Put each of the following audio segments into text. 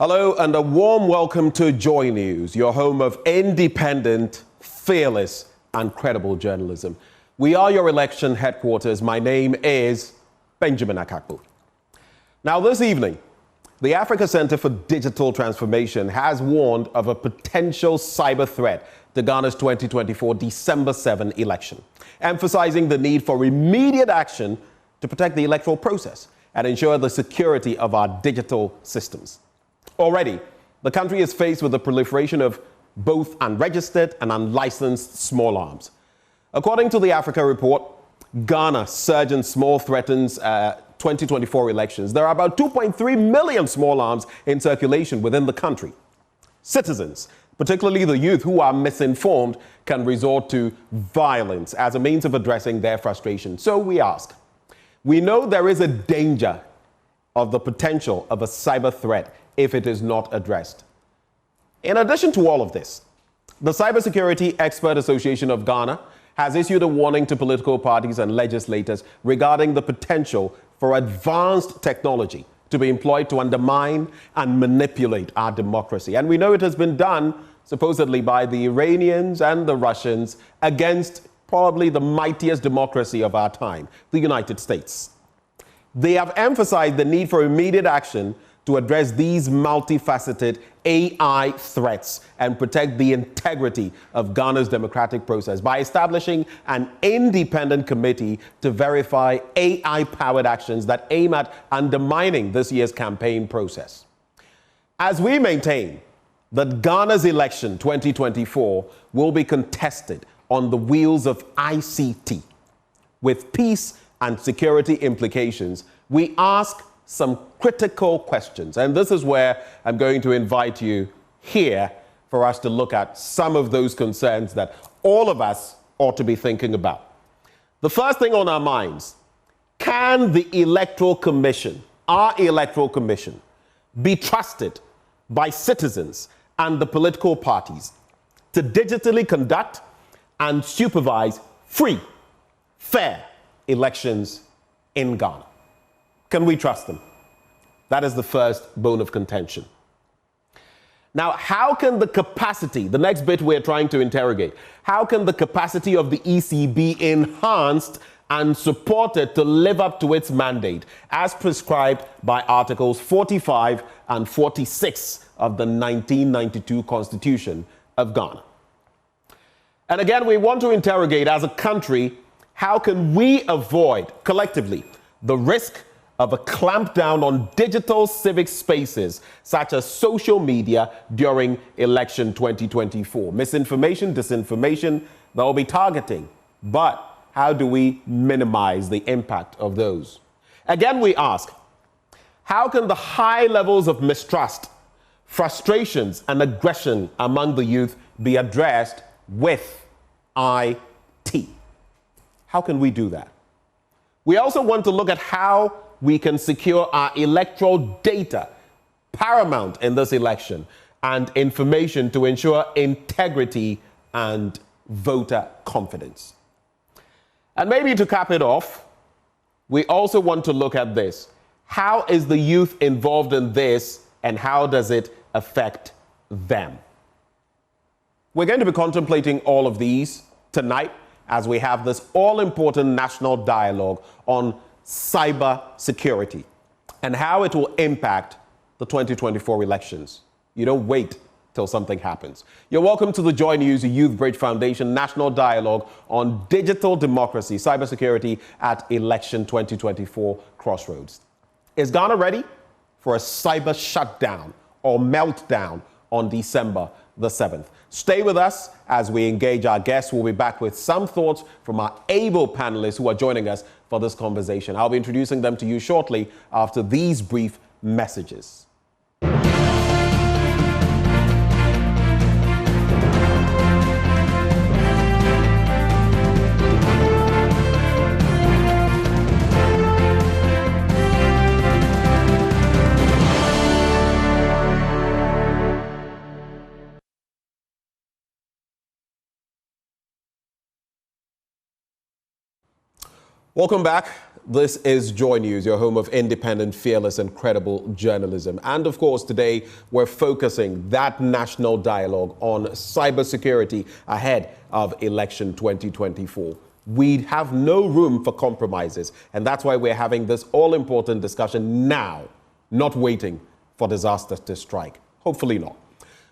Hello and a warm welcome to JoyNews, your home of independent, fearless and credible journalism. We are your election headquarters. My name is Benjamin Akakpo. Now this evening, the Africa Center for Digital Transformation has warned of a potential cyber threat to Ghana's 2024 December 7 election, emphasizing the need for immediate action to protect the electoral process and ensure the security of our digital systems. Already, the country is faced with the proliferation of both unregistered and unlicensed small arms. According to the Africa report, Ghana surge in small threatens 2024 elections. There are about 2.3 million small arms in circulation within the country. Citizens, particularly the youth who are misinformed, can resort to violence as a means of addressing their frustration. So we ask, we know there is a danger of the potential of a cyber threat if it is not addressed. In addition to all of this, the Cybersecurity Expert Association of Ghana has issued a warning to political parties and legislators regarding the potential for advanced technology to be employed to undermine and manipulate our democracy. And we know it has been done supposedly by the Iranians and the Russians against probably the mightiest democracy of our time, the United States. They have emphasized the need for immediate action to address these multifaceted AI threats and protect the integrity of Ghana's democratic process by establishing an independent committee to verify AI-powered actions that aim at undermining this year's campaign process. As we maintain that Ghana's election 2024 will be contested on the wheels of ICT with peace and security implications, we ask some critical questions. And this is where I'm going to invite you here for us to look at some of those concerns that all of us ought to be thinking about. The first thing on our minds, can the Electoral Commission, our Electoral Commission, be trusted by citizens and the political parties to digitally conduct and supervise free, fair elections in Ghana? Can we trust them? That is the first bone of contention. Now, how can the capacity, the next bit we're trying to interrogate, how can the capacity of the EC be enhanced and supported to live up to its mandate as prescribed by Articles 45 and 46 of the 1992 Constitution of Ghana? And again, we want to interrogate as a country, how can we avoid collectively the risk of a clampdown on digital civic spaces such as social media during election 2024? Misinformation, disinformation, there will be targeting. But how do we minimize the impact of those? Again, we ask, how can the high levels of mistrust, frustrations, and aggression among the youth be addressed with IT? How can we do that? We also want to look at how we can secure our electoral data, paramount in this election, and information to ensure integrity and voter confidence. And maybe to cap it off, we also want to look at this. How is the youth involved in this, and how does it affect them? We're going to be contemplating all of these tonight as we have this all-important national dialogue on cybersecurity and how it will impact the 2024 elections. You don't wait till something happens. You're welcome to the JoyNews Youth Bridge Foundation National Dialogue on Digital Democracy, Cybersecurity at Election 2024 Crossroads. Is Ghana ready for a cyber shutdown or meltdown on December the 7th? Stay with us as we engage our guests. We'll be back with some thoughts from our able panelists who are joining us for this conversation. I'll be introducing them to you shortly after these brief messages. Welcome back. This is JoyNews, your home of independent, fearless, and credible journalism. And of course, today we're focusing that national dialogue on cybersecurity ahead of election 2024. We have no room for compromises, and that's why we're having this all-important discussion now, not waiting for disaster to strike. Hopefully not.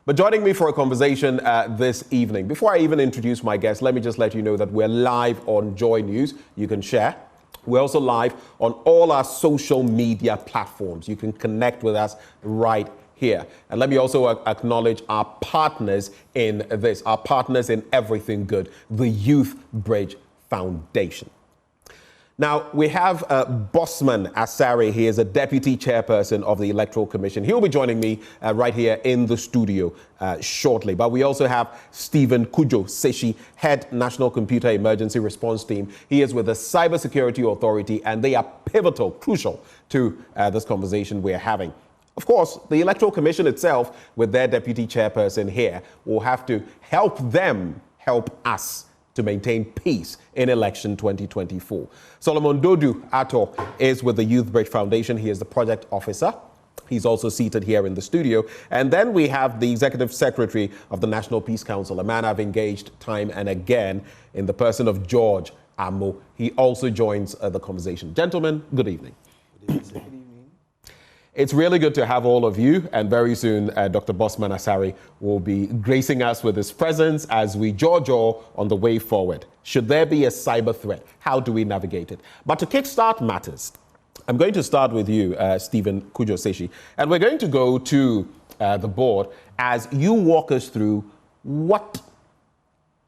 But joining me for a conversation this evening, before I even introduce my guest, let me just let you know that we're live on JoyNews. You can share. We're also live on all our social media platforms. You can connect with us right here. And let me also acknowledge our partners in this, our partners in everything good, the Youth Bridge Foundation. Now, we have Bossman Asare. He is a deputy chairperson of the Electoral Commission. He'll be joining me right here in the studio shortly. But we also have Stephen Kujo Seshi, head National Computer Emergency Response Team. He is with the Cybersecurity Authority, and they are pivotal, crucial to this conversation we're having. Of course, the Electoral Commission itself, with their deputy chairperson here, will have to help them help us to maintain peace in election 2024. Solomon Dodu Ato is with the Youth Bridge Foundation. He is the project officer. He's also seated here in the studio. And then we have the executive secretary of the National Peace Council, a man I've engaged time and again in the person of George Amo. He also joins the conversation. Gentlemen, good evening. Good evening. It's really good to have all of you, and very soon Dr. Bossman Asare will be gracing us with his presence as we jaw on the way forward. Should there be a cyber threat, how do we navigate it? But to kickstart matters, I'm going to start with you, Stephen Kujo Seshi, and we're going to go to the board as you walk us through what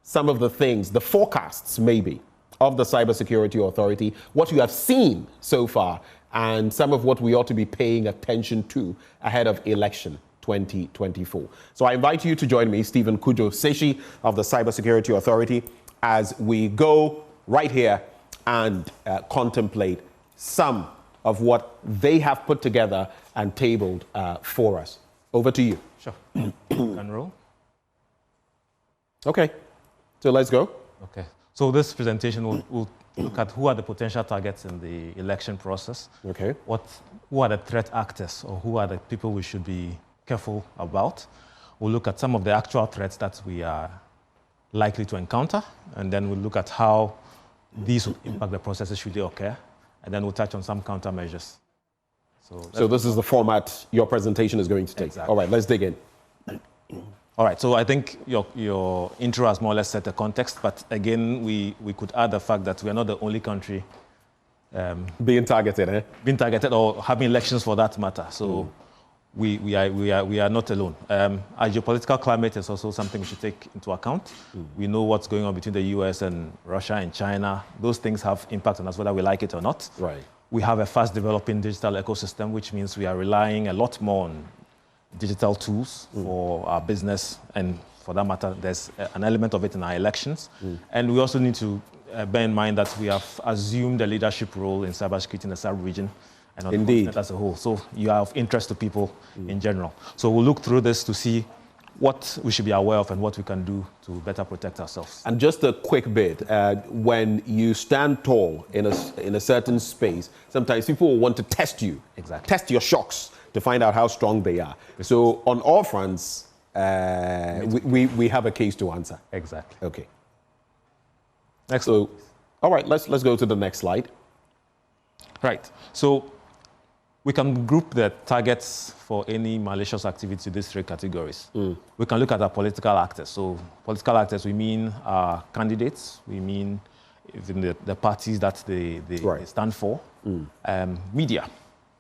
some of the things, the forecasts maybe, of the Cybersecurity Authority, what you have seen so far, and some of what we ought to be paying attention to ahead of election 2024. So I invite you to join me, Stephen Kujo Seshi of the Cybersecurity Authority, as we go right here and contemplate some of what they have put together and tabled for us. Over to you. Sure. Can roll. Okay, so let's go. Okay. So this presentation will look at who are the potential targets in the election process. Okay. Who are the threat actors, or who are the people we should be careful about. We'll look at some of the actual threats that we are likely to encounter, and then we'll look at how these will impact the processes should they occur, and then we'll touch on some countermeasures. So this is the format your presentation is going to take. Exactly. All right, let's dig in. All right, so I think your intro has more or less set the context, but again, we could add the fact that we are not the only country being targeted, being targeted, or having elections for that matter. So we are not alone. Our geopolitical climate is also something we should take into account. We know what's going on between the US and Russia and China. Those things have impact on us whether we like it or not. Right. We have a fast developing digital ecosystem, which means we are relying a lot more on digital tools for our business, and for that matter, there's an element of it in our elections. And we also need to bear in mind that we have assumed a leadership role in cybersecurity in the sub-region and on the continent as a whole. So you are of interest to people in general. So we'll look through this to see what we should be aware of and what we can do to better protect ourselves. And just a quick bit, when you stand tall in a certain space, sometimes people will want to test you, test your shocks, to find out how strong they are. So on all fronts, we have a case to answer. Exactly. Okay. Next. So, all right, let's go to the next slide. Right. So we can group the targets for any malicious activity to these three categories. We can look at our political actors. So political actors, we mean our candidates, we mean even the parties that they stand for. Media,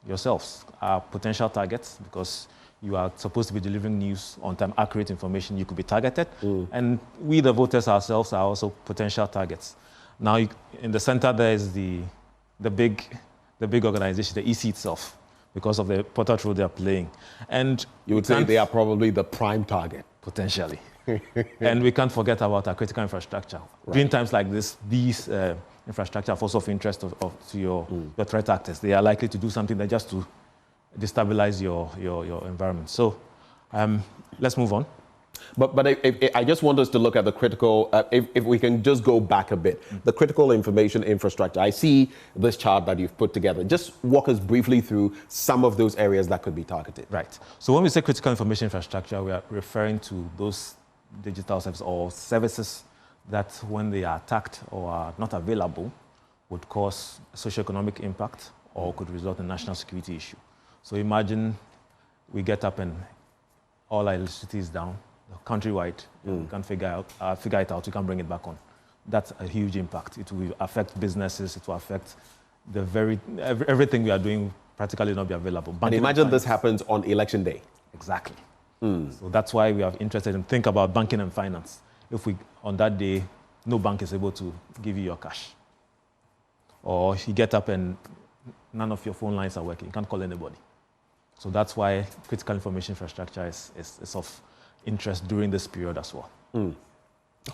yourselves, are potential targets because you are supposed to be delivering news on time, accurate information. You could be targeted. And we, the voters ourselves, are also potential targets. Now, in the center, there is the big organization, the EC itself, because of the important role they are playing. And you would say they are probably the prime target. Potentially. And we can't forget about our critical infrastructure. During times like this, these infrastructure are also of interest to your threat actors. They are likely to do something that just to destabilize your environment. So let's move on. But I just want us to look at the critical, if we can just go back a bit, the critical information infrastructure. I see this chart that you've put together. Just walk us briefly through some of those areas that could be targeted. Right. So when we say critical information infrastructure, we are referring to those digital services or services that when they are attacked or are not available would cause socioeconomic impact or could result in national security issue. So imagine we get up and all our electricity is down, countrywide, we can't figure it out, we can't bring it back on. That's a huge impact. It will affect businesses, it will affect everything we are doing practically not be available. And imagine this happens on election day. Exactly. So that's why we are interested in think about banking and finance. If on that day, no bank is able to give you your cash. Or you get up and none of your phone lines are working, you can't call anybody. So that's why critical information infrastructure is of interest during this period as well.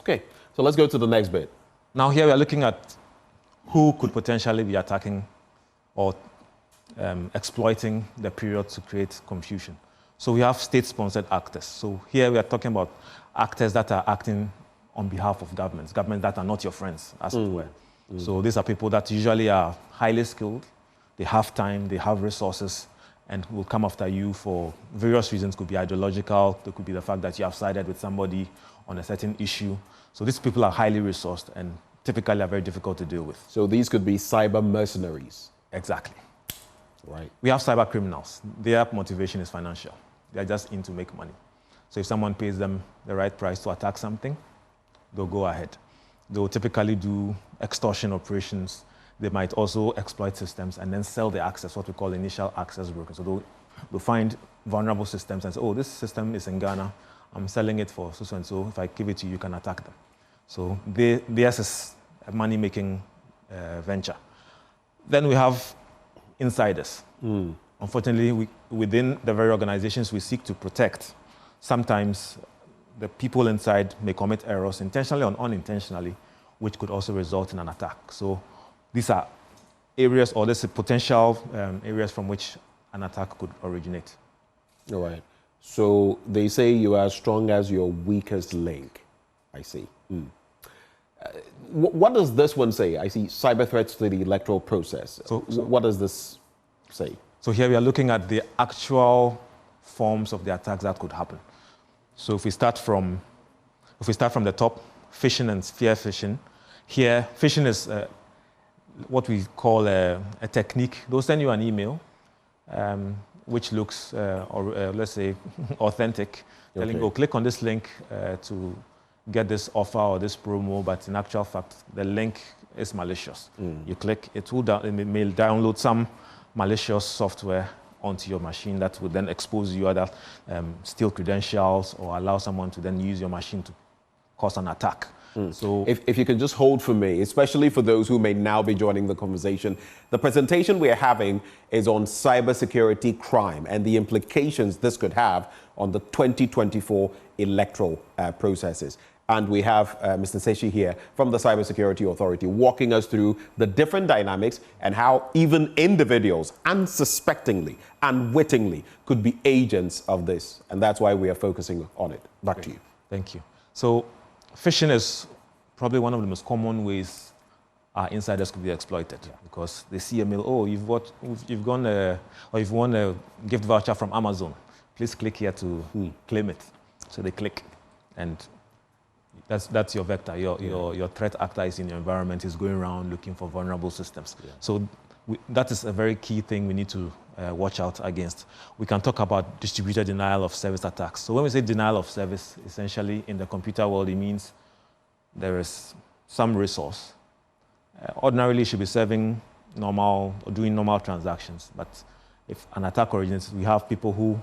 Okay, so let's go to the next bit. Now here we are looking at who could potentially be attacking or exploiting the period to create confusion. So we have state-sponsored actors. So here we are talking about actors that are acting on behalf of governments that are not your friends, as it were. So these are people that usually are highly skilled, they have time, they have resources, and will come after you for various reasons. Could be ideological, it could be the fact that you have sided with somebody on a certain issue. So these people are highly resourced and typically are very difficult to deal with. So these could be cyber mercenaries. Exactly. Right. We have cyber criminals. Their motivation is financial. They're just in to make money. So if someone pays them the right price to attack something, they'll go ahead. They'll typically do extortion operations. They might also exploit systems and then sell the access, what we call initial access broken. So they'll find vulnerable systems and say, oh, this system is in Ghana. I'm selling it for so and so. If I give it to you, you can attack them. So theirs is a money-making venture. Then we have insiders. Unfortunately, within the very organizations we seek to protect, sometimes the people inside may commit errors intentionally or unintentionally, which could also result in an attack. So these are areas, or there's potential areas from which an attack could originate. All right. So they say you are as strong as your weakest link. I see. What does this one say? I see cyber threats to the electoral process. So what does this say? So here we are looking at the actual forms of the attacks that could happen. So if we start from the top, phishing and spear phishing. Here, phishing is what we call a technique. They'll send you an email, which looks, let's say, authentic, telling you, click on this link to get this offer or this promo, but in actual fact, the link is malicious. You click, it may download some malicious software onto your machine that would then expose you either steal credentials or allow someone to then use your machine to cause an attack. So if you can just hold for me, especially for those who may now be joining the conversation, the presentation we are having is on cybersecurity crime and the implications this could have on the 2024 electoral processes. And we have Mr. Seshi here from the Cybersecurity Authority walking us through the different dynamics and how even individuals unsuspectingly, unwittingly could be agents of this. And that's why we are focusing on it. Back to you. Thank you. So phishing is probably one of the most common ways our insiders could be exploited because they see a mail, oh, you've won a gift voucher from Amazon. Please click here to claim it. So they click, and that's your vector. Your threat actor is in your environment, is going around looking for vulnerable systems. So that is a very key thing we need to watch out against. We can talk about distributed denial of service attacks. So when we say denial of service, essentially in the computer world, it means there is some resource. Ordinarily, it should be serving normal or doing normal transactions. But if an attack originates, we have people who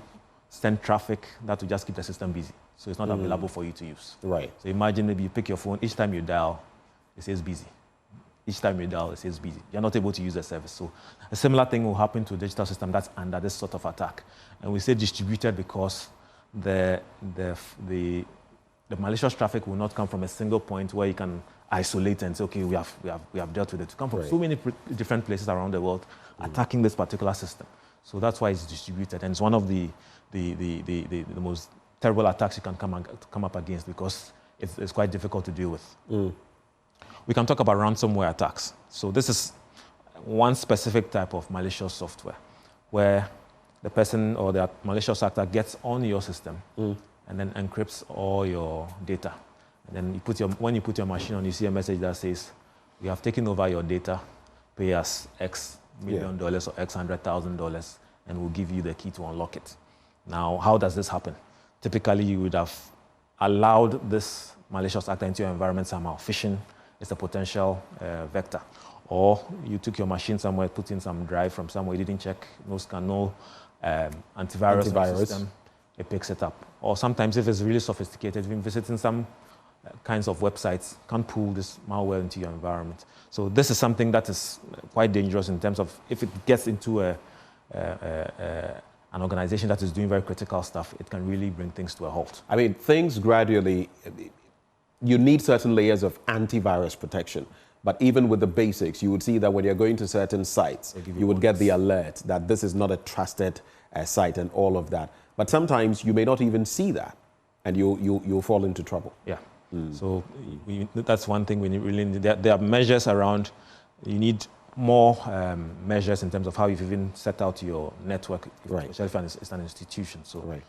send traffic that will just keep the system busy. So it's not available for you to use. Right. So imagine maybe you pick your phone, each time you dial, it says busy. Each time you dial, it says busy. You're not able to use the service. So a similar thing will happen to a digital system that's under this sort of attack. And we say distributed because the malicious traffic will not come from a single point where you can isolate and say, okay, we have dealt with it. It comes from so many different places around the world attacking this particular system. So that's why it's distributed. And it's one of the most terrible attacks you can come up against because it's quite difficult to deal with. We can talk about ransomware attacks. So this is one specific type of malicious software where the person or the malicious actor gets on your system and then encrypts all your data. And then when you put your machine on, you see a message that says, we have taken over your data, pay us X million dollars or X $100,000, and we'll give you the key to unlock it. Now, how does this happen? Typically, you would have allowed this malicious actor into your environment somehow. Phishing is a potential vector. Or you took your machine somewhere, put in some drive from somewhere, you didn't check, no scan, no antivirus. On the system, it picks it up. Or sometimes if it's really sophisticated, even visiting some kinds of websites, can pull this malware into your environment. So this is something that is quite dangerous in terms of if it gets into an organization that is doing very critical stuff, it can really bring things to a halt. I mean, things gradually, you need certain layers of antivirus protection. But even with the basics, you would see that when you're going to certain sites, you would get the alert that this is not a trusted site and all of that. But sometimes you may not even see that, and you'll fall into trouble. Yeah. So that's one thing we really need. There are measures around. You need more measures in terms of how you've even set out your network, especially if it's an institution. So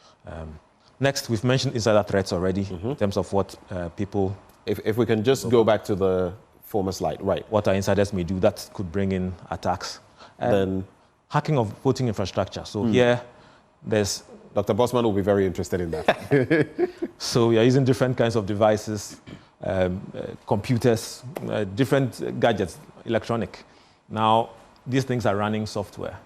next, we've mentioned insider threats already in terms of what people... If we can just go back to the former slide, what our insiders may do, that could bring in attacks. Then hacking of voting infrastructure. So here, there's... Dr. Bosman will be very interested in that. So we are using different kinds of devices, computers, different gadgets, electronic. Now, these things are running software.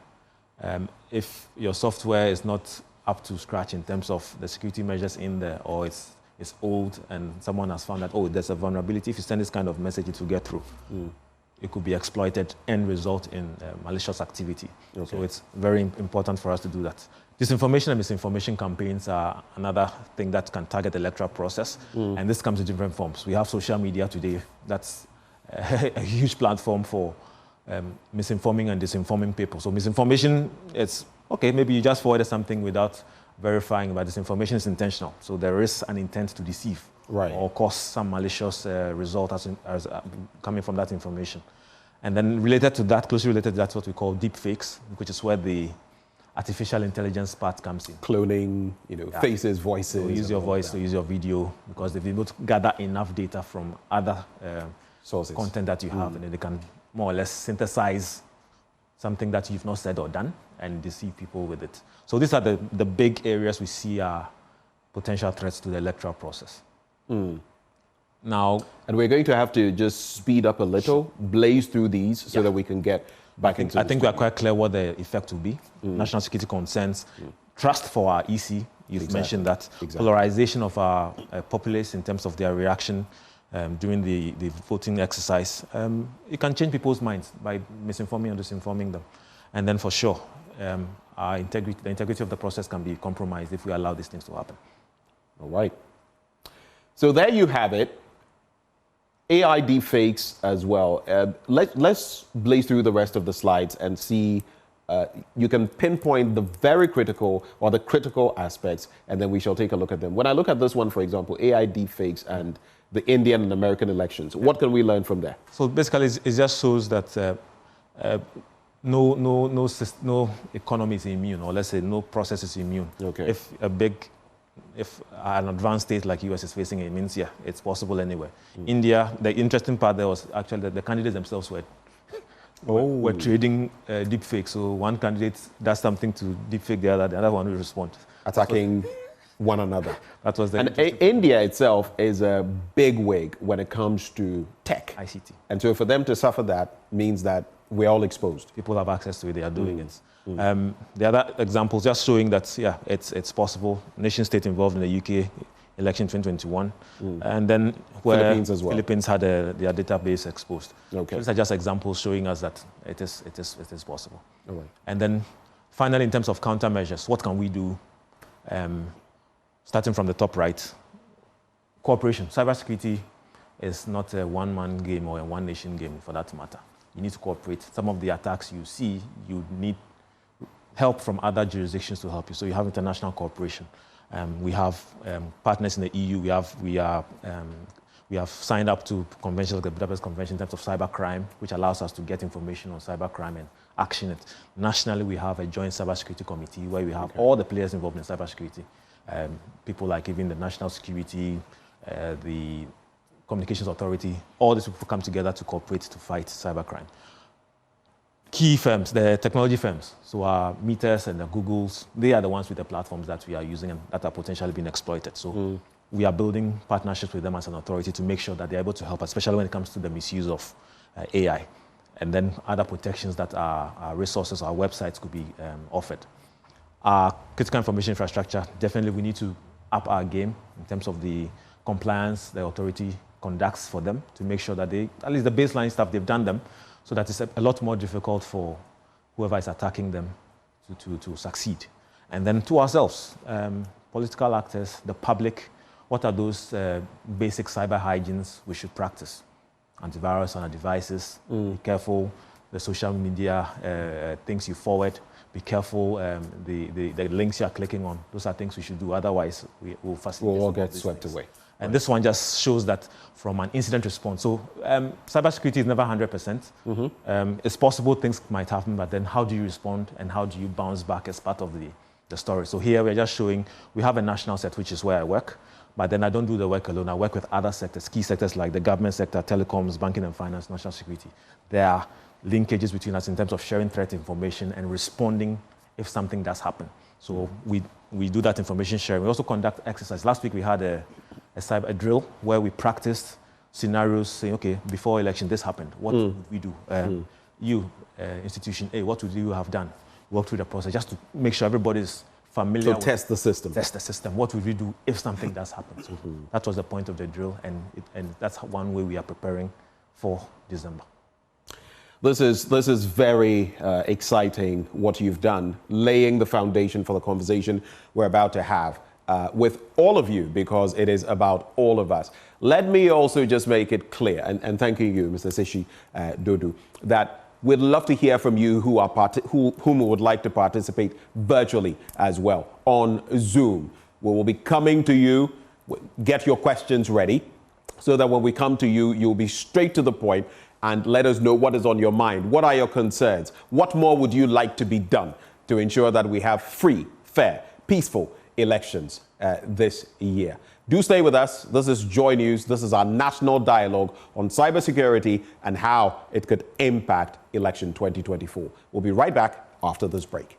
If your software is not up to scratch in terms of the security measures in there, or it's old and someone has found that, oh, there's a vulnerability, if you send this kind of message, it will get through. It could be exploited and result in malicious activity. So it's very important for us to do that. Disinformation and misinformation campaigns are another thing that can target the electoral process, and this comes in different forms. We have social media today. That's a huge platform for misinforming and disinforming people. So misinformation, it's okay, maybe you just forwarded something without verifying, but disinformation is intentional. So there is an intent to deceive or cause some malicious result as coming from that information. And then related to that, closely related to that, what we call deep fakes, which is where the artificial intelligence part comes in. Cloning, faces, voices. So use your voice, to use your video, because they've been able to gather enough data from other sources, content that you have, and then they can more or less synthesize something that you've not said or done and deceive people with it. So these are the big areas we see are potential threats to the electoral process. Now, and we're going to have to just speed up a little, blaze through these so that we can get back into I think we are quite clear what the effect will be. National security concerns, trust for our EC, you've mentioned that, polarization of our populace in terms of their reaction during the voting exercise. It can change people's minds by misinforming and disinforming them. And then for sure, the integrity of the process can be compromised if we allow these things to happen. All right. So there you have it. AI deepfakes as well. Let's blaze through the rest of the slides and see. You can pinpoint the very critical or the critical aspects, and then we shall take a look at them. When I look at this one, for example, AI deepfakes and the Indian and American elections, what can we learn from there? So basically, it just shows that no economy is immune, or let's say no process is immune. If an advanced state like US is facing it, it means, it's possible anyway. India, the interesting part there was actually that the candidates themselves were trading deepfake. So one candidate does something to deepfake the other one will respond. Attacking one another. That was and India itself is a big wig when it comes to tech. ICT. And so for them to suffer that means that we're all exposed. People have access to it, they are doing it. The other examples just showing that, it's possible. Nation state involved in the UK election 2021. And then where Philippines as well. Philippines had their database exposed. These are just examples showing us that it is possible. All right. And then finally, in terms of countermeasures, what can we do? Starting from the top right, cooperation. Cybersecurity is not a one-man game or a one-nation game for that matter. You need to cooperate. Some of the attacks you see, you need help from other jurisdictions to help you. So you have international cooperation. We have partners in the EU. We have signed up to conventions like the Budapest Convention in terms of cybercrime, which allows us to get information on cybercrime and action it. Nationally, we have a joint cybersecurity committee where we have all the players involved in cybersecurity. People like even the national security, the communications authority, all these people come together to cooperate to fight cybercrime. Key firms, the technology firms, so our Meters and the Googles, they are the ones with the platforms that we are using and that are potentially being exploited. So we are building partnerships with them as an authority to make sure that they're able to help, especially when it comes to the misuse of AI. And then other protections that our resources, our websites could be offered. Our critical information infrastructure, definitely we need to up our game in terms of the compliance the authority conducts for them to make sure that they, at least the baseline stuff, they've done them, so that it's a lot more difficult for whoever is attacking them to succeed. And then to ourselves, political actors, the public, what are those basic cyber hygienes we should practice? Antivirus on our devices, be careful the social media things you forward, be careful the links you are clicking on. Those are things we should do, otherwise we'll all get swept away. And this one just shows that from an incident response. So cybersecurity is never 100%. It's possible things might happen, but then how do you respond and how do you bounce back as part of the story? So here we're just showing, we have a national set, which is where I work, but then I don't do the work alone. I work with other sectors, key sectors like the government sector, telecoms, banking and finance, national security. There are linkages between us in terms of sharing threat information and responding if something does happen. So we do that information sharing. We also conduct exercises. Last week we had a cyber drill where we practiced scenarios saying, okay, before election this happened, what would we do? Institution A, what would you have done? Walk through the process just to make sure everybody's familiar. So test the system. Test the system. What would we do if something does happen? So that was the point of the drill, and that's one way we are preparing for December. This is very exciting what you've done, laying the foundation for the conversation we're about to have with all of you, because it is about all of us. Let me also just make it clear, and thanking you, Mr. Seshi Dodu, that we'd love to hear from you whom would like to participate virtually as well on Zoom. We will be coming to you. Get your questions ready so that when we come to you, you'll be straight to the point and let us know what is on your mind. What are your concerns? What more would you like to be done to ensure that we have free, fair, peaceful elections this year? Do stay with us. This is Joy News. This is our national dialogue on cybersecurity and how it could impact election 2024. We'll be right back after this break.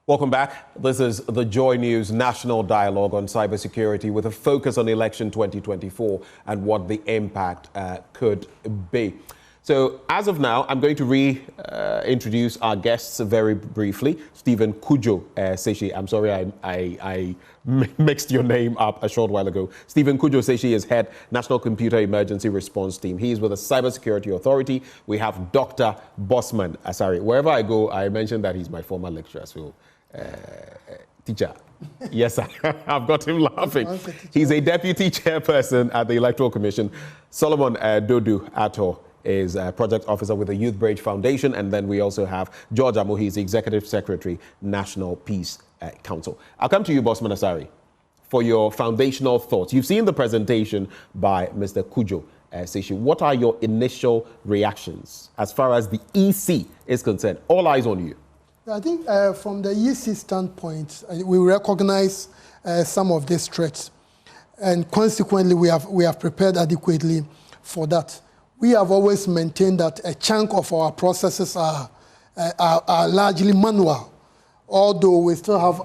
Welcome back. This is the Joy News National Dialogue on Cybersecurity with a focus on election 2024 and what the impact could be. So as of now, I'm going to reintroduce our guests very briefly. Stephen Cudjoe Seshi. I'm sorry I mixed your name up a short while ago. Stephen Cudjoe Seshi is head National Computer Emergency Response Team. He is with the Cybersecurity Authority. We have Dr. Bosman Asare. Wherever I go, I mention that he's my former lecturer. So teacher. Yes, sir. I've got him laughing. He's a deputy chairperson at the Electoral Commission. Solomon Dodu Ato is a project officer with the Youth Bridge Foundation. And then we also have George Amo. He's the executive secretary, National Peace Council. I'll come to you, Bosman Asare, for your foundational thoughts. You've seen the presentation by Mr. Cudjoe Seshi. What are your initial reactions as far as the EC is concerned? All eyes on you. I think from the EC standpoint, we recognize some of these threats, and consequently, we have prepared adequately for that. We have always maintained that a chunk of our processes are largely manual, although we still have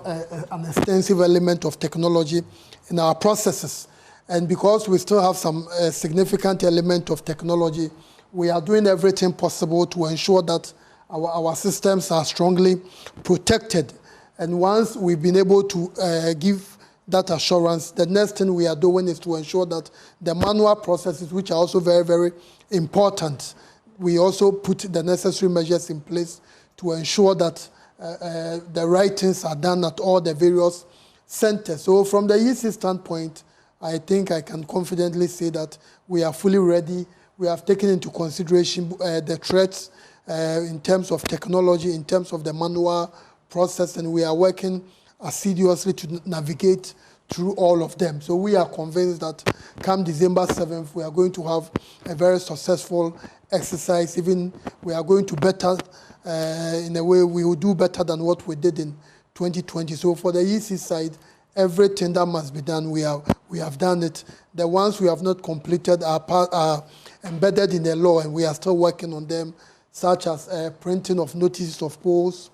an extensive element of technology in our processes. And because we still have some significant element of technology, we are doing everything possible to ensure that our systems are strongly protected. And once we've been able to give that assurance, the next thing we are doing is to ensure that the manual processes, which are also very, very important, we also put the necessary measures in place to ensure that the writings are done at all the various centers. So from the EC standpoint, I think I can confidently say that we are fully ready. We have taken into consideration the threats in terms of technology, in terms of the manual process, and we are working assiduously to navigate through all of them. So we are convinced that come December 7th, we are going to have a very successful exercise. Even we are going to better, in a way, we will do better than what we did in 2020. So for the EC side, everything that must be done, we have done it. The ones we have not completed are embedded in the law, and we are still working on them, such as printing of notices of polls,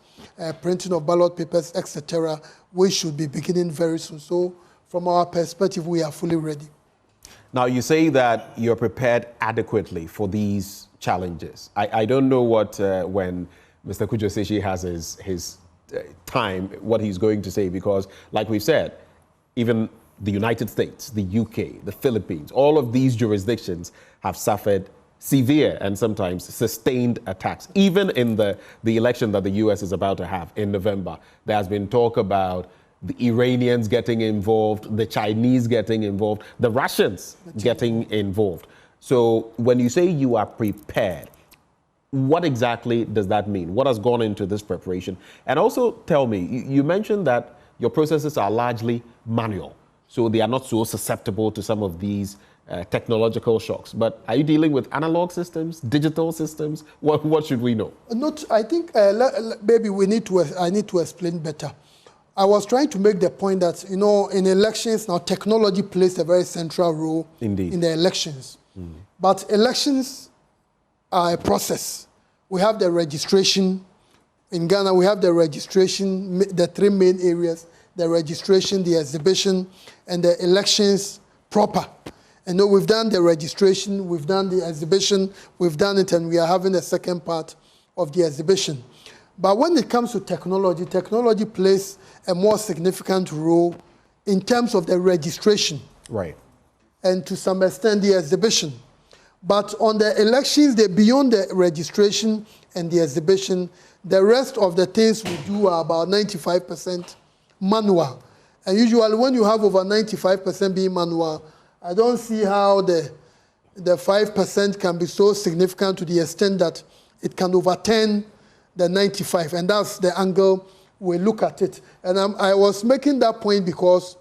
printing of ballot papers, etc. We should be beginning very soon. So from our perspective, we are fully ready. Now, you say that you're prepared adequately for these challenges. I don't know what, when Mr. Kudjo has his time, what he's going to say, because like we've said, even the United States, the UK, the Philippines, all of these jurisdictions have suffered severe and sometimes sustained attacks. Even in the election that the US is about to have in November, there has been talk about the Iranians getting involved, the Chinese getting involved, the Russians getting involved. So when you say you are prepared, what exactly does that mean? What has gone into this preparation? And also tell me, you mentioned that your processes are largely manual, so they are not so susceptible to some of these technological shocks. But are you dealing with analog systems, digital systems? What should we know? I think maybe I need to explain better. I was trying to make the point that, in elections now, technology plays a very central role Indeed. in the elections. But elections are a process. We have the registration. In Ghana, we have the registration, the three main areas, the registration, the exhibition, and the elections proper. And we've done the registration, we've done the exhibition, we've done it, and we are having a second part of the exhibition. But when it comes to technology, technology plays a more significant role in terms of the registration. Right. And to some extent, the exhibition. But on the elections, beyond the registration and the exhibition, the rest of the things we do are about 95% manual. And usually when you have over 95% being manual, I don't see how the 5% can be so significant to the extent that it can overturn the 95. And that's the angle we look at it. And I was making that point because,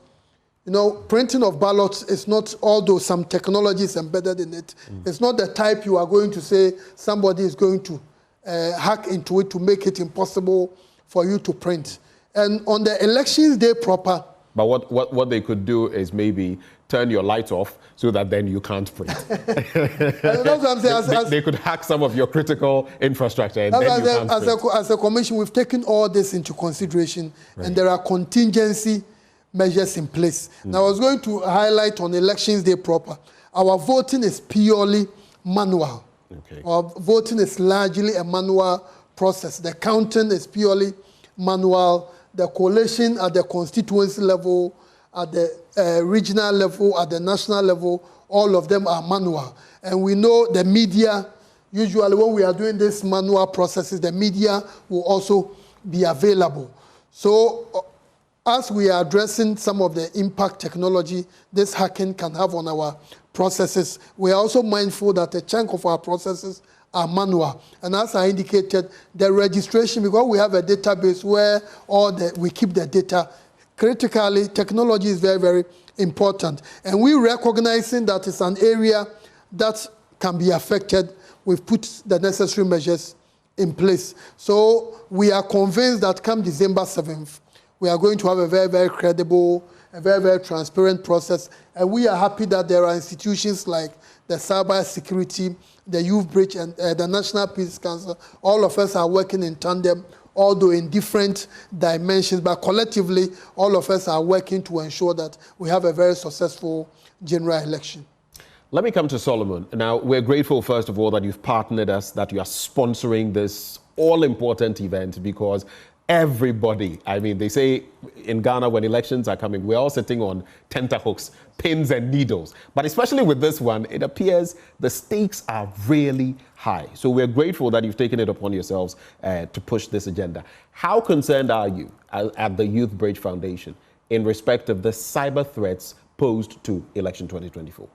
printing of ballots is not, although some technology is embedded in it, it's not the type you are going to say somebody is going to hack into it to make it impossible for you to print. And on the elections day proper. But what they could do is maybe turn your lights off so that then you can't print. That's what I'm saying. They could hack some of your critical infrastructure and then you can't print. As a commission, we've taken all this into consideration, right. And there are contingency measures in place. Now, I was going to highlight on elections day proper. Our voting is purely manual. Okay. Our voting is largely a manual process. The counting is purely manual. The collation at the constituency level, at the regional level, at the national level, all of them are manual. And we know the media, usually when we are doing these manual processes, the media will also be available. So as we are addressing some of the impact technology this hacking can have on our processes, we are also mindful that a chunk of our processes are manual. And as I indicated, the registration, because we have a database where we keep the data, critically, technology is very, very important. And we recognizing that it's an area that can be affected, we've put the necessary measures in place. So we are convinced that come December 7th, we are going to have a very, very credible, a very, very transparent process. And we are happy that there are institutions like the Cybersecurity, the Youth Bridge, and the National Peace Council. All of us are working in tandem, although in different dimensions, but collectively, all of us are working to ensure that we have a very successful general election. Let me come to Solomon. Now, we're grateful, first of all, that you've partnered us, that you are sponsoring this all-important event, because everybody. I mean, they say in Ghana when elections are coming, we're all sitting on tenterhooks, pins and needles. But especially with this one, it appears the stakes are really high. So we're grateful that you've taken it upon yourselves to push this agenda. How concerned are you at the Youth Bridge Foundation in respect of the cyber threats posed to election 2024?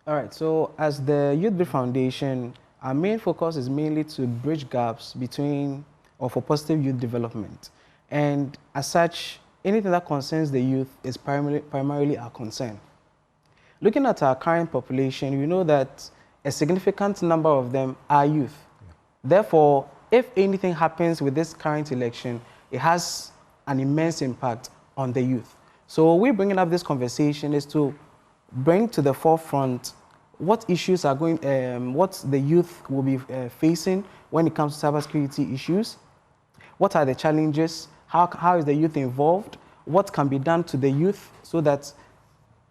All right, so as the Youth Bridge Foundation, our main focus is mainly to bridge gaps between or for positive youth development. And as such, anything that concerns the youth is primarily our concern. Looking at our current population, we know that a significant number of them are youth. Yeah. Therefore, if anything happens with this current election, it has an immense impact on the youth. So we're bringing up this conversation is to bring to the forefront what issues are what the youth will be facing when it comes to cybersecurity issues. What are the challenges? How is the youth involved? What can be done to the youth so that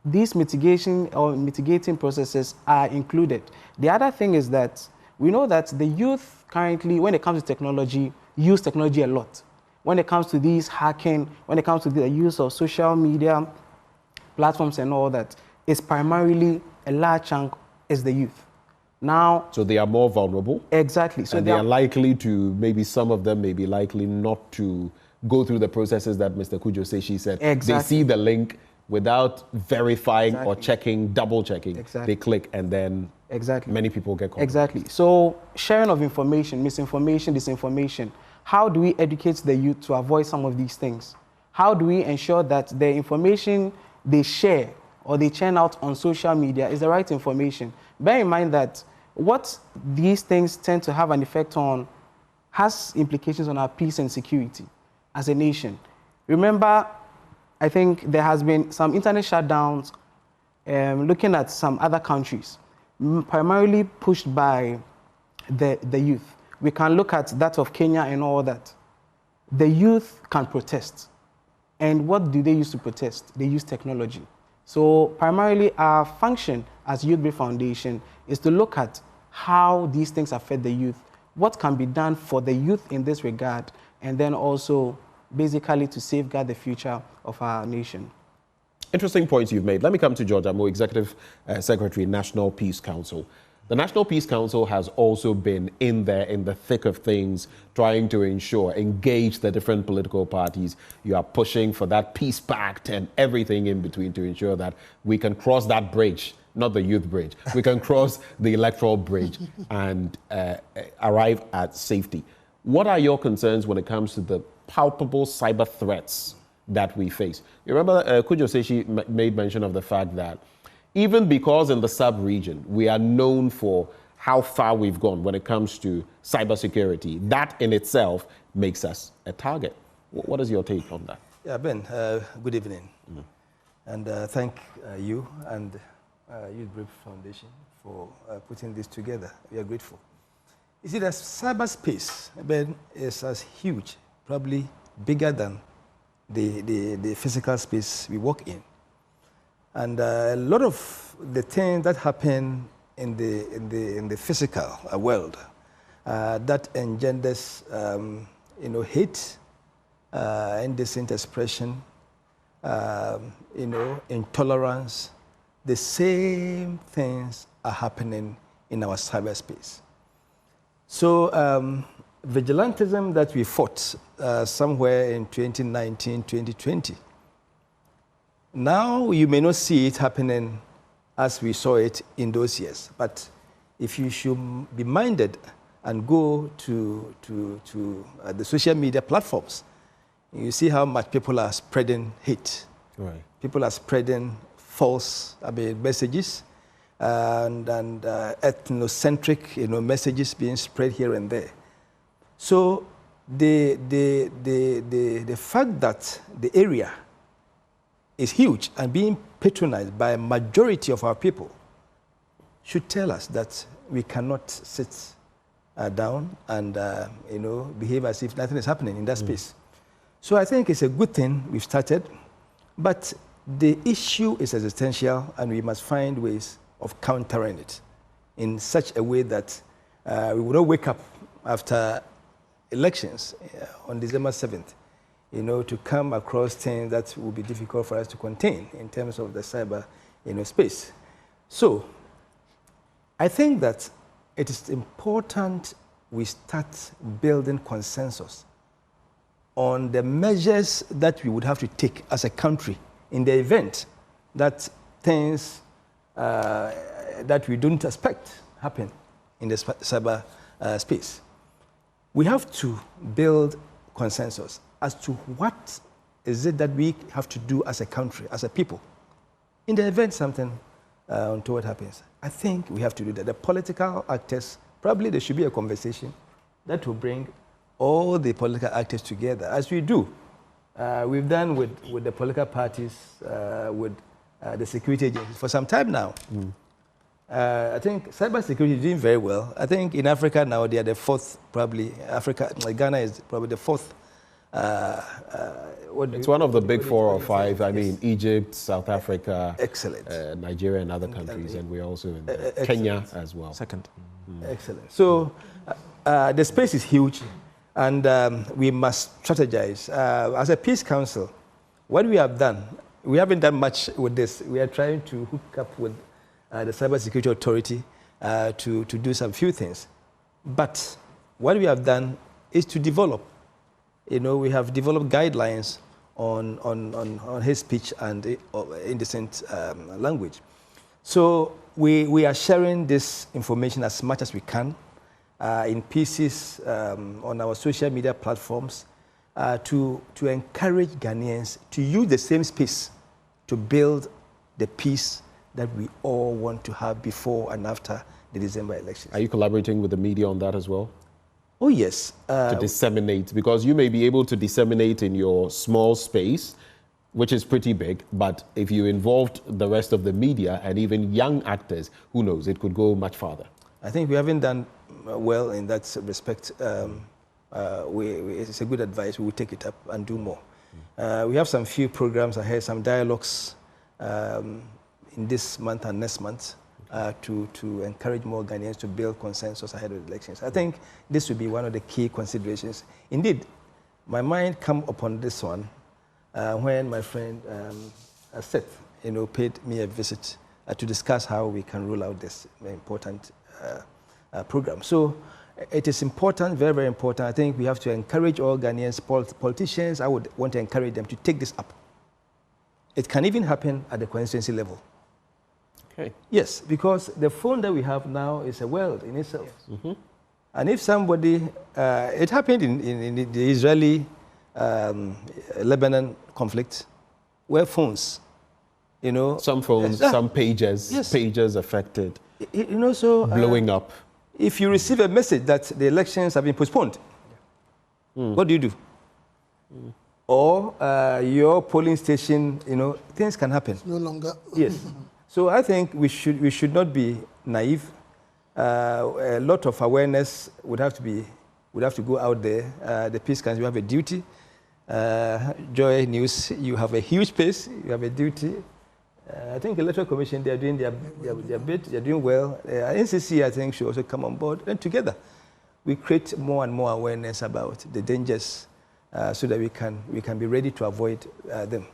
these mitigating processes are included? The other thing is that we know that the youth currently, when it comes to technology, use technology a lot. When it comes to these hacking, when it comes to the use of social media platforms and all that, it's primarily a large chunk is the youth. Now, so they are more vulnerable? Exactly. So and they are likely to, maybe some of them may be likely not to go through the processes that Mr. Kujo said. Exactly. They see the link without verifying or checking, double checking. Exactly. They click and then many people get caught. Exactly. So sharing of information, misinformation, disinformation, how do we educate the youth to avoid some of these things? How do we ensure that the information they share or they churn out on social media is the right information? Bear in mind that what these things tend to have an effect on has implications on our peace and security as a nation. Remember, I think there has been some internet shutdowns looking at some other countries, primarily pushed by the youth. We can look at that of Kenya and all that. The youth can protest. And what do they use to protest? They use technology. So primarily our function as Youth Bridge Foundation is to look at how these things affect the youth, what can be done for the youth in this regard, and then also basically to safeguard the future of our nation. Interesting points you've made. Let me come to George Amo, Executive Secretary, National Peace Council. The National Peace Council has also been in there in the thick of things, trying to engage the different political parties. You are pushing for that peace pact and everything in between to ensure that we can cross that bridge, not the youth bridge. We can cross the electoral bridge and arrive at safety. What are your concerns when it comes to the palpable cyber threats that we face? You remember Kujo Seshi made mention of the fact that even because in the sub-region, we are known for how far we've gone when it comes to cybersecurity, that in itself makes us a target. What is your take on that? Yeah, Ben, good evening. And thank you and Youth Bridge Foundation for putting this together. We are grateful. You see, the cyberspace, Ben, is as huge, probably bigger than the physical space we work in. And a lot of the things that happen in the physical world that engenders, hate, indecent expression, intolerance, the same things are happening in our cyberspace. So vigilantism that we fought somewhere in 2019, 2020, now you may not see it happening as we saw it in those years, but if you should be minded and go to the social media platforms, you see how much people are spreading hate. Right. People are spreading false messages and ethnocentric messages being spread here and there. So the fact that the area is huge and being patronized by a majority of our people should tell us that we cannot sit down and behave as if nothing is happening in that space. So I think it's a good thing we've started, but the issue is existential and we must find ways of countering it in such a way that we will not wake up after elections on December 7th, to come across things that will be difficult for us to contain in terms of the cyber, space. So I think that it is important we start building consensus on the measures that we would have to take as a country in the event that things that we don't expect happen in the cyber space. We have to build consensus as to what is it that we have to do as a country, as a people. In the event something untoward happens, I think we have to do that. The political actors, probably there should be a conversation that will bring all the political actors together, as we do. We've done with the political parties, with the security agencies for some time now. I think cybersecurity is doing very well. I think in Africa now they are the fourth, probably. Ghana is probably the fourth. It's one of the big 4 or 5. I mean, Egypt, South Africa, excellent, Nigeria, and other countries, and we're also in Kenya as well. Second. Excellent. So the space is huge, and we must strategize. As a peace council, what we have done, we haven't done much with this. We are trying to hook up with the Cybersecurity Authority to do some few things. But what we have done is to develop. We have developed guidelines on hate speech and indecent language. So we are sharing this information as much as we can in pieces on our social media platforms to encourage Ghanaians to use the same space to build the peace that we all want to have before and after the December elections. Are you collaborating with the media on that as well? Oh, yes. To disseminate, because you may be able to disseminate in your small space, which is pretty big, but if you involved the rest of the media and even young actors, who knows, it could go much farther. I think we haven't done well in that respect. It's a good advice. We will take it up and do more. We have some few programs ahead, some dialogues in this month and next month to encourage more Ghanaians to build consensus ahead of the elections. I think this will be one of the key considerations. Indeed, my mind came upon this one when my friend Seth, paid me a visit to discuss how we can roll out this important program. So it is important, very, very important. I think we have to encourage all Ghanaians, politicians. I would want to encourage them to take this up. It can even happen at the constituency level. Okay. Yes, because the phone that we have now is a world in itself. Yes. And if somebody, it happened in the Israeli-Lebanon conflict, where phones, some phones, some pages, yes. Pages affected, so blowing up. If you receive a message that the elections have been postponed, what do you do? Or your polling station, things can happen. No longer. Yes. So I think we should not be naive. A lot of awareness would have to go out there. The Peace Council, you have a duty. JoyNews, you have a huge space. You have a duty. I think the Electoral Commission, they are doing their bit. They are doing well. NCC, I think, should also come on board. And together, we create more and more awareness about the dangers so that we can be ready to avoid them.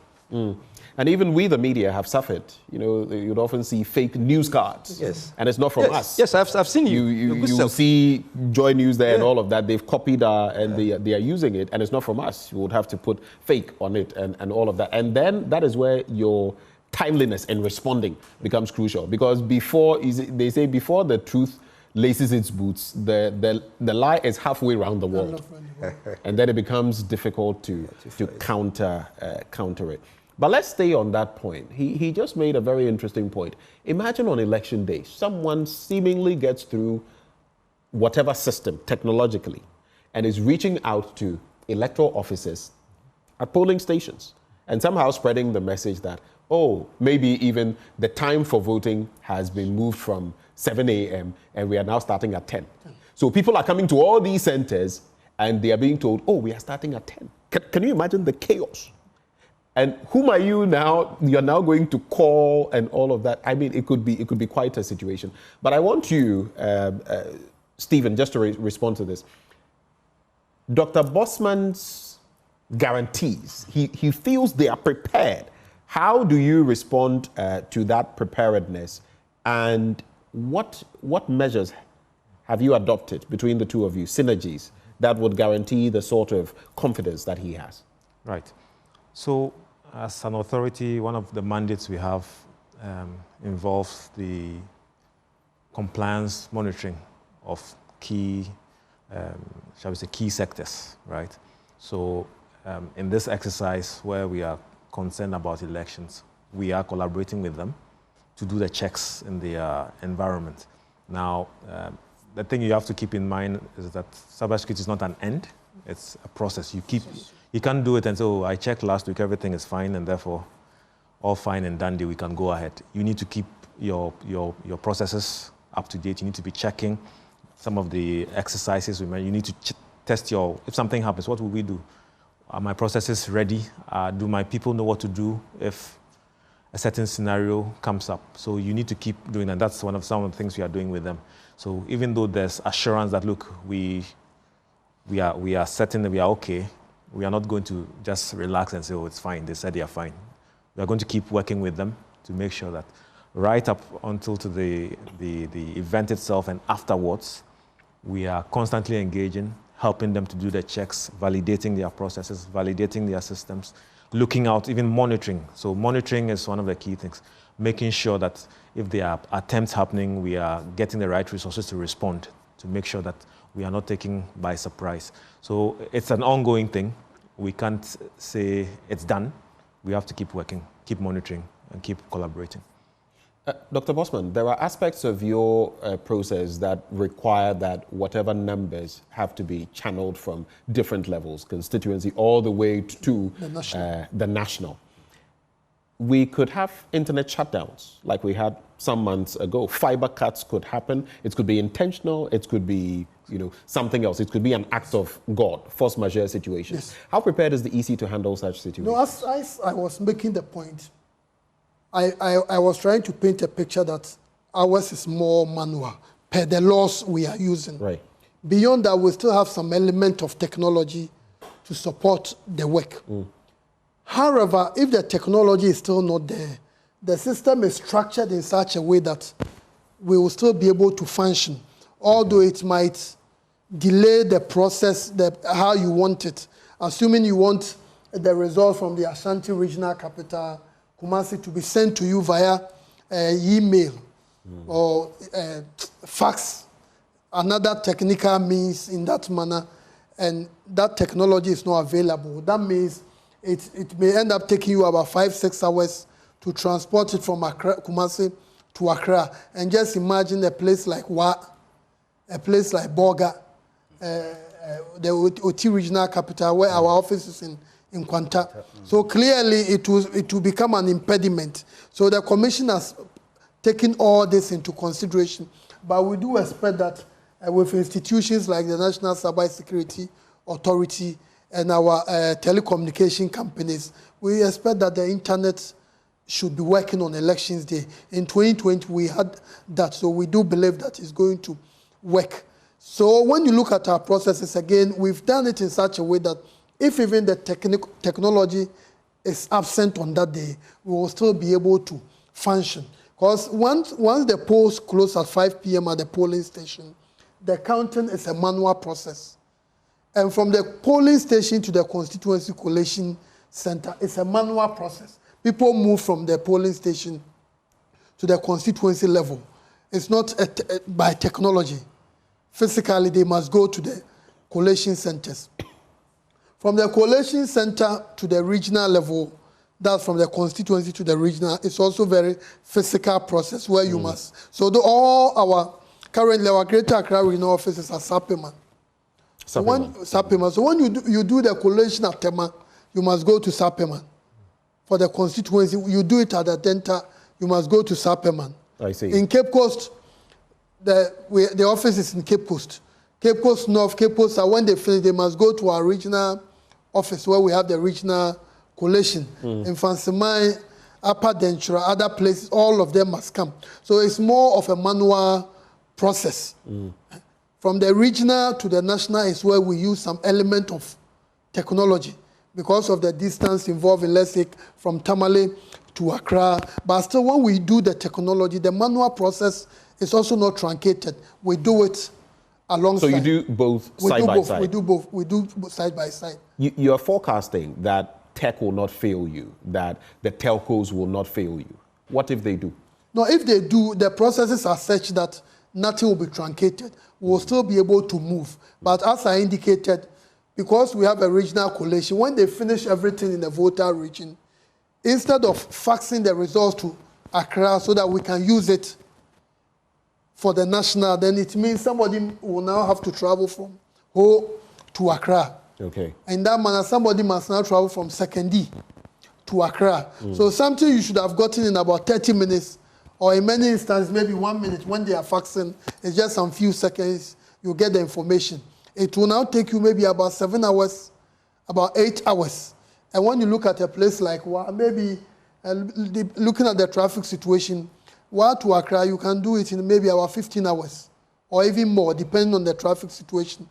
And even we, the media, have suffered. You'd often see fake news cards. Yes. And it's not from us. Yes, I've seen you. You see JoyNews there and all of that. They've copied and they are using it, and it's not from us. You would have to put fake on it and all of that. And then that is where your timeliness in responding becomes crucial. Because they say before the truth laces its boots, the lie is halfway around the world. And then it becomes difficult to counter it. But let's stay on that point. He just made a very interesting point. Imagine on election day, someone seemingly gets through whatever system technologically and is reaching out to electoral officers at polling stations and somehow spreading the message that, maybe even the time for voting has been moved from 7 a.m. and we are now starting at 10. So people are coming to all these centers and they are being told, we are starting at 10. Can you imagine the chaos? And whom are you now? You're now going to call and all of that. I mean, it could be quite a situation. But I want you, Stephen, just to respond to this. Dr. Bosman's guarantees, he feels they are prepared. How do you respond to that preparedness, and what measures have you adopted between the two of you, synergies, that would guarantee the sort of confidence that he has? Right. So as an authority, one of the mandates we have involves the compliance monitoring of key, shall we say, key sectors, right? So in this exercise where we are concerned about elections, we are collaborating with them to do the checks in the environment. Now, the thing you have to keep in mind is that cybersecurity is not an end, it's a process. You can't do it and say, oh, I checked last week, everything is fine, and therefore all fine and dandy, we can go ahead. You need to keep your processes up to date. You need to be checking some of the exercises. You need to test if something happens, what will we do? Are my processes ready? Do my people know what to do if a certain scenario comes up? So you need to keep doing that. That's some of the things we are doing with them. So even though there's assurance that, look, we are certain that we are okay, we are not going to just relax and say, oh, it's fine. They said they are fine. We are going to keep working with them to make sure that right up until to the event itself and afterwards, we are constantly engaging, helping them to do their checks, validating their processes, validating their systems, looking out, even monitoring. So monitoring is one of the key things, making sure that if there are attempts happening, we are getting the right resources to respond, to make sure that we are not taken by surprise. So it's an ongoing thing. We can't say it's done. We have to keep working, keep monitoring, and keep collaborating. Dr. Bosman, there are aspects of your process that require that whatever numbers have to be channeled from different levels, constituency, all the way to the national. We could have internet shutdowns like we had some months ago. Fiber cuts could happen. It could be intentional. It could be, something else. It could be an act of God, force majeure situation. Yes. How prepared is the EC to handle such situations? No, as I was making the point, I was trying to paint a picture that ours is more manual per the laws we are using. Right. Beyond that, we still have some element of technology to support the work. However, if the technology is still not there, the system is structured in such a way that we will still be able to function, although it might delay the process how you want it. Assuming you want the result from the Ashanti Regional Capital, Kumasi, to be sent to you via email or fax, another technical means in that manner, and that technology is not available. That means it may end up taking you about 5-6 hours to transport it from Kumasi to Accra. And just imagine a place like a place like Boga, the OT regional capital, where our office is in Kwanta. So clearly it will become an impediment. So the Commission has taken all this into consideration. But we do expect that with institutions like the National Cybersecurity Authority and our telecommunication companies, we expect that the internet should be working on elections day. In 2020, we had that, so we do believe that it's going to work. So when you look at our processes, again, we've done it in such a way that if even the technology is absent on that day, we will still be able to function. Because once the polls close at 5 p.m. at the polling station, the counting is a manual process. And from the polling station to the constituency collation center, it's a manual process. People move from the polling station to the constituency level. It's not by technology. Physically, they must go to the collation centers. From the collation center to the regional level, that's from the constituency to the regional, it's also very physical process where you must. So currently our Greater Accra regional offices are Sapema. So when you do the collation at Tema, you must go to Sapema. For the constituency, you do it at the Denta, you must go to Sapema. I see. In Cape Coast, the office is in Cape Coast. Cape Coast North, Cape Coast South, when they finish, they must go to our regional office where we have the regional collation. In Fansimai, Upper Dentura, other places, all of them must come. So it's more of a manual process. From the regional to the national is where we use some element of technology because of the distance involved in, let's say, from Tamale to Accra. But still, when we do the technology, the manual process is also not truncated. We do it alongside. So you do both side by side? We do both. We do side by side. You are forecasting that tech will not fail you, that the telcos will not fail you. What if they do? No, if they do, the processes are such that nothing will be truncated. We'll still be able to move. But as I indicated, because we have a regional collation, when they finish everything in the voter region, instead of faxing the results to Accra so that we can use it for the national, then it means somebody will now have to travel from Ho to Accra. Okay. In that manner, somebody must now travel from Sekondi to Accra. So something you should have gotten in about 30 minutes, or in many instances, maybe 1 minute when they are faxing, it's just some few seconds, you get the information. It will now take you maybe about 7 hours, about 8 hours. And when you look at a place like maybe looking at the traffic situation, to Accra, you can do it in maybe about 15 hours or even more, depending on the traffic situation.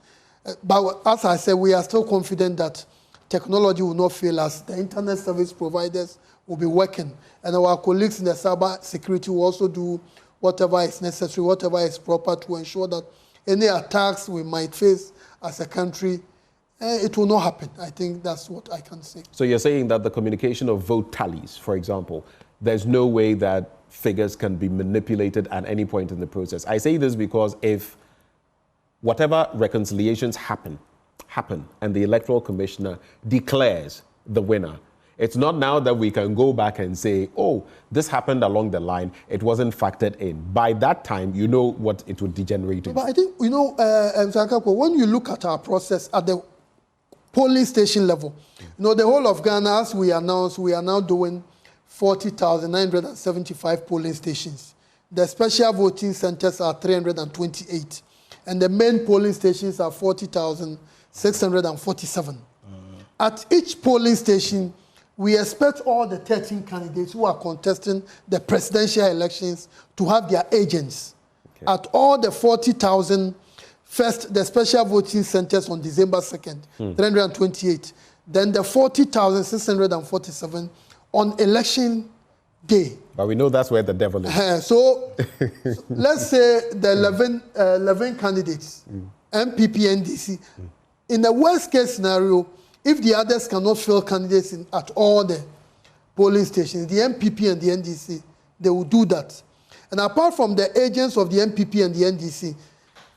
But as I said, we are still confident that technology will not fail us. The internet service providers will be working, and our colleagues in the cybersecurity will also do whatever is necessary, whatever is proper to ensure that any attacks we might face as a country, it will not happen. I think that's what I can say. So you're saying that the communication of vote tallies, for example, there's no way that figures can be manipulated at any point in the process. I say this because if whatever reconciliations happen, and the Electoral Commissioner declares the winner, it's not now that we can go back and say, oh, this happened along the line, it wasn't factored in. By that time, you know what it would degenerate into. But I think, Mr. Acquah, when you look at our process at the polling station level, the whole of Ghana, as we announced, we are now doing 40,975 polling stations. The special voting centers are 328. And the main polling stations are 40,647. At each polling station, we expect all the 13 candidates who are contesting the presidential elections to have their agents. Okay. At all the 40,000, first the special voting centers on December 2nd, 328. Then the 40,647 on election day. But we know that's where the devil is. So let's say the 11 candidates, MPP, NDC. In the worst case scenario, if the others cannot fill candidates at all the polling stations, the MPP and the NDC, they will do that. And apart from the agents of the MPP and the NDC,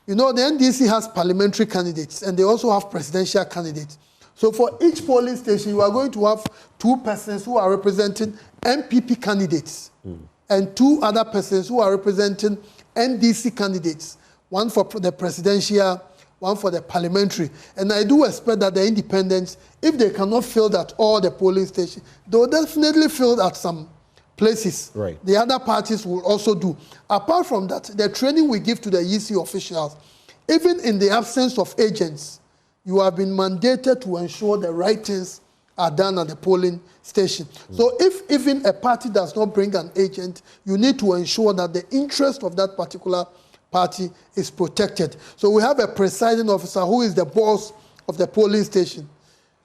the NDC has parliamentary candidates and they also have presidential candidates. So for each polling station, you are going to have 2 persons who are representing MPP candidates and 2 other persons who are representing NDC candidates, one for the presidential, one for the parliamentary. And I do expect that the independents, if they cannot fill at all the polling stations, they will definitely fill at some places. Right. The other parties will also do. Apart from that, the training we give to the EC officials, even in the absence of agents, you have been mandated to ensure the right things are done at the polling station. So if even a party does not bring an agent, you need to ensure that the interest of that particular party is protected. So we have a presiding officer who is the boss of the polling station.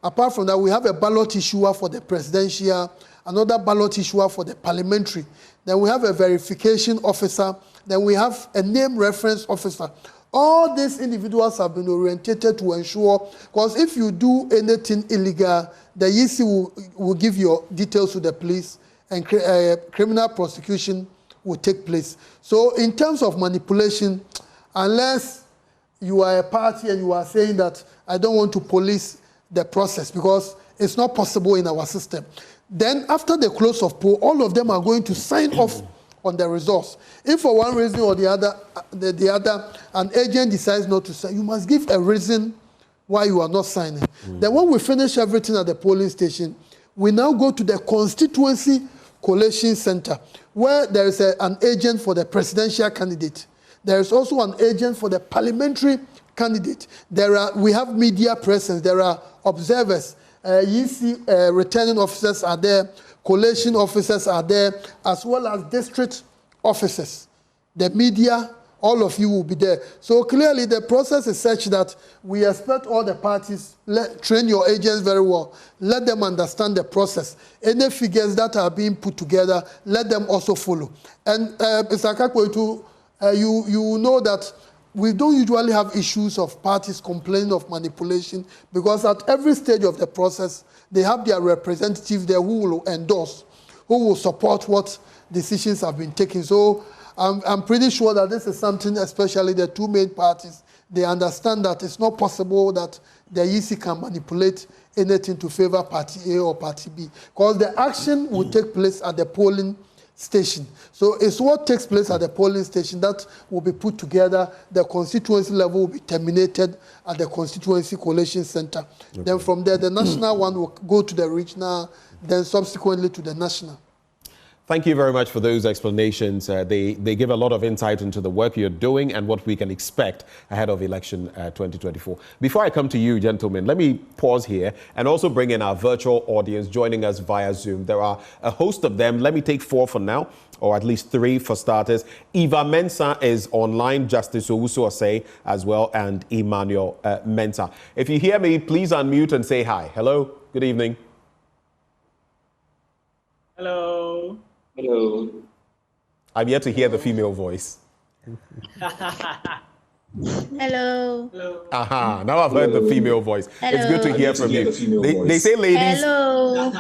Apart from that, we have a ballot issuer for the presidential, another ballot issuer for the parliamentary. Then we have a verification officer. Then we have a name reference officer. All these individuals have been orientated to ensure, because if you do anything illegal, the EC will give your details to the police and criminal prosecution will take place. So in terms of manipulation, unless you are a party and you are saying that I don't want to police the process because it's not possible in our system, then after the close of poll, all of them are going to sign off on the results. If for one reason or the other, an agent decides not to sign, you must give a reason why you are not signing. Then when we finish everything at the polling station, we now go to the constituency collation center, where there is an agent for the presidential candidate. There is also an agent for the parliamentary candidate. We have media presence. There are observers. Returning officers are there. Collation officers are there, as well as district officers. The media all of you will be there. So clearly the process is such that we expect all the parties, train your agents very well, let them understand the process. Any figures that are being put together, let them also follow. And Mr. Akakwe, you know that we don't usually have issues of parties complaining of manipulation, because at every stage of the process, they have their representative there who will endorse, who will support what decisions have been taken. So I'm pretty sure that this is something, especially the two main parties, they understand that it's not possible that the EC can manipulate anything to favor Party A or Party B, because the action will take place at the polling station. So it's what takes place at the polling station that will be put together. The constituency level will be terminated at the constituency collation center. Okay. Then from there, the national one will go to the regional, then subsequently to the national. Thank you very much for those explanations. They give a lot of insight into the work you're doing and what we can expect ahead of election 2024. Before I come to you, gentlemen, let me pause here and also bring in our virtual audience joining us via Zoom. There are a host of them. Let me take 4 for now, or at least 3 for starters. Eva Mensah is online, Justice Owusu Osei as well, and Emmanuel Mensah. If you hear me, please unmute and say hi. Hello, good evening. Hello. Hello. I'm yet to hear the female voice. Hello. Aha, now I've heard the female voice. Hello. It's good to hear from you. They say ladies. Hello.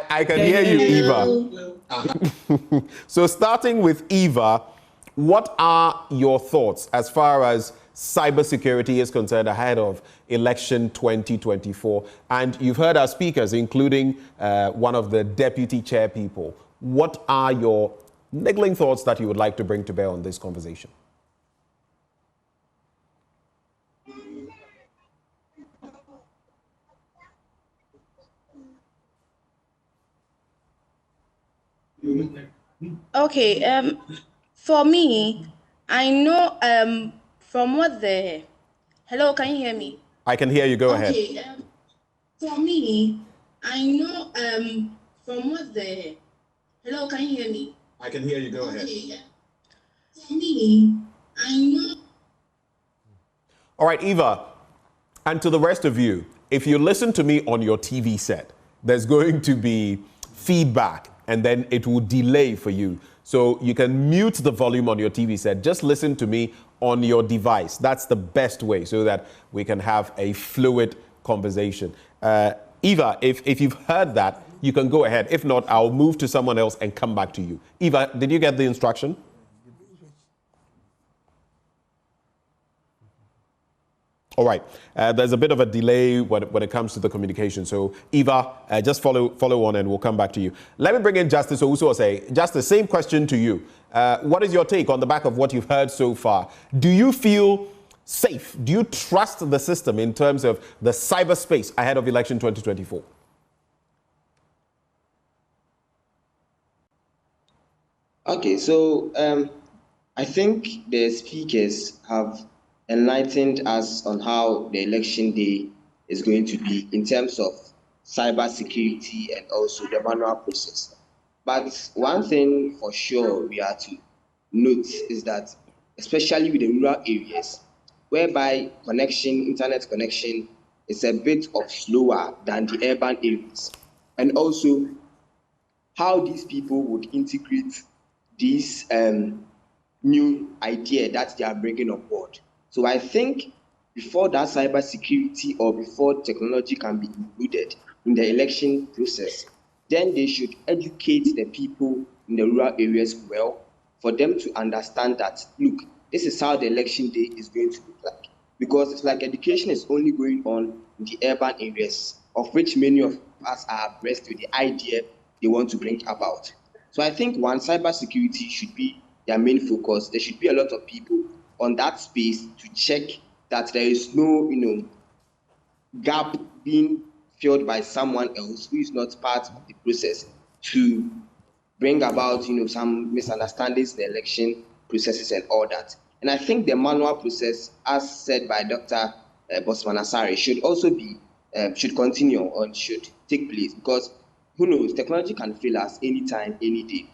I can hear you, Eva. So starting with Eva, what are your thoughts as far as cybersecurity is concerned ahead of election 2024? And you've heard our speakers, including one of the deputy chair people. What are your niggling thoughts that you would like to bring to bear on this conversation? Okay, for me, I know from what the... Hello, can you hear me? I can hear you. Go ahead. Okay, for me, I know from what the... Hello, can you hear me? I can hear you. Go ahead. For me, I know... All right, Eva, and to the rest of you, if you listen to me on your TV set, there's going to be feedback and then it will delay for you. So you can mute the volume on your TV set. Just listen to me on your device. That's the best way so that we can have a fluid conversation. Eva, if you've heard that, you can go ahead. If not, I'll move to someone else and come back to you. Eva, did you get the instruction? All right. There's a bit of a delay when it comes to the communication. So, Eva, just follow on and we'll come back to you. Let me bring in Justice Owusu Osei. Justice, same question to you. What is your take on the back of what you've heard so far? Do you feel safe? Do you trust the system in terms of the cyberspace ahead of election 2024? Okay, so I think the speakers have enlightened us on how the election day is going to be in terms of cybersecurity and also the manual process. But one thing for sure we are to note is that, especially with the rural areas, whereby internet connection is a bit of slower than the urban areas, and also how these people would integrate this new idea that they are bringing on board. So I think before that cybersecurity or before technology can be included in the election process, then they should educate the people in the rural areas well for them to understand that, look, this is how the election day is going to look like. Because it's like education is only going on in the urban areas, of which many of us are abreast with the idea they want to bring about. So I think cybersecurity should be their main focus. There should be a lot of people on that space to check that there is no, gap being filled by someone else who is not part of the process to bring about, some misunderstandings in the election processes and all that. And I think the manual process, as said by Dr. Bosman Asare, should also be, should continue or should take place, because who knows, technology can fail us anytime, any day.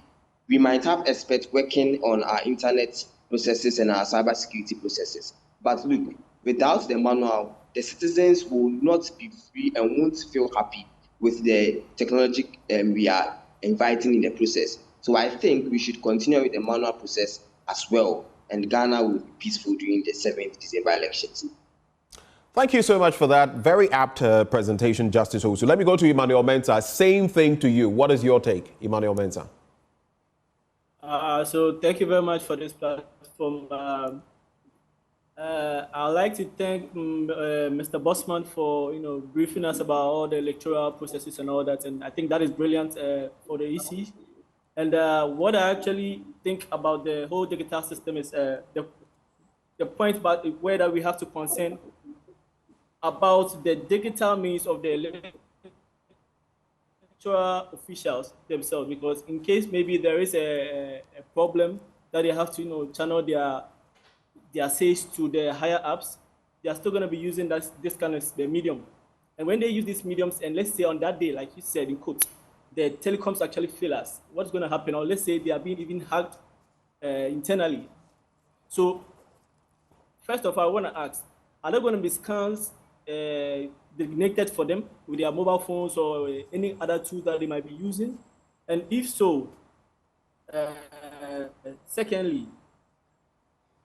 We might have experts working on our internet processes and our cybersecurity processes. But look, without the manual, the citizens will not be free and won't feel happy with the technology we are inviting in the process. So I think we should continue with the manual process as well, and Ghana will be peaceful during the 7th December elections. Thank you so much for that very apt presentation, Justice Osu. Let me go to Emmanuel Mensah. Same thing to you. What is your take, Emmanuel Mensah? So thank you very much for this platform. I'd like to thank Mr. Bossman for briefing us about all the electoral processes and all that, and I think that is brilliant for the EC. And what I actually think about the whole digital system is the point about whether we have to concern about the digital means of the electoral officials themselves, because in case maybe there is a problem that they have to channel their says to the higher ups, they are still going to be using this kind of medium. And when they use these mediums, and let's say on that day, like you said in quotes, the telecoms actually fail us, what's going to happen? Or let's say they are being even hacked internally. So first of all, I want to ask, are there going to be scans designated for them with their mobile phones or any other tool that they might be using? And if so, secondly,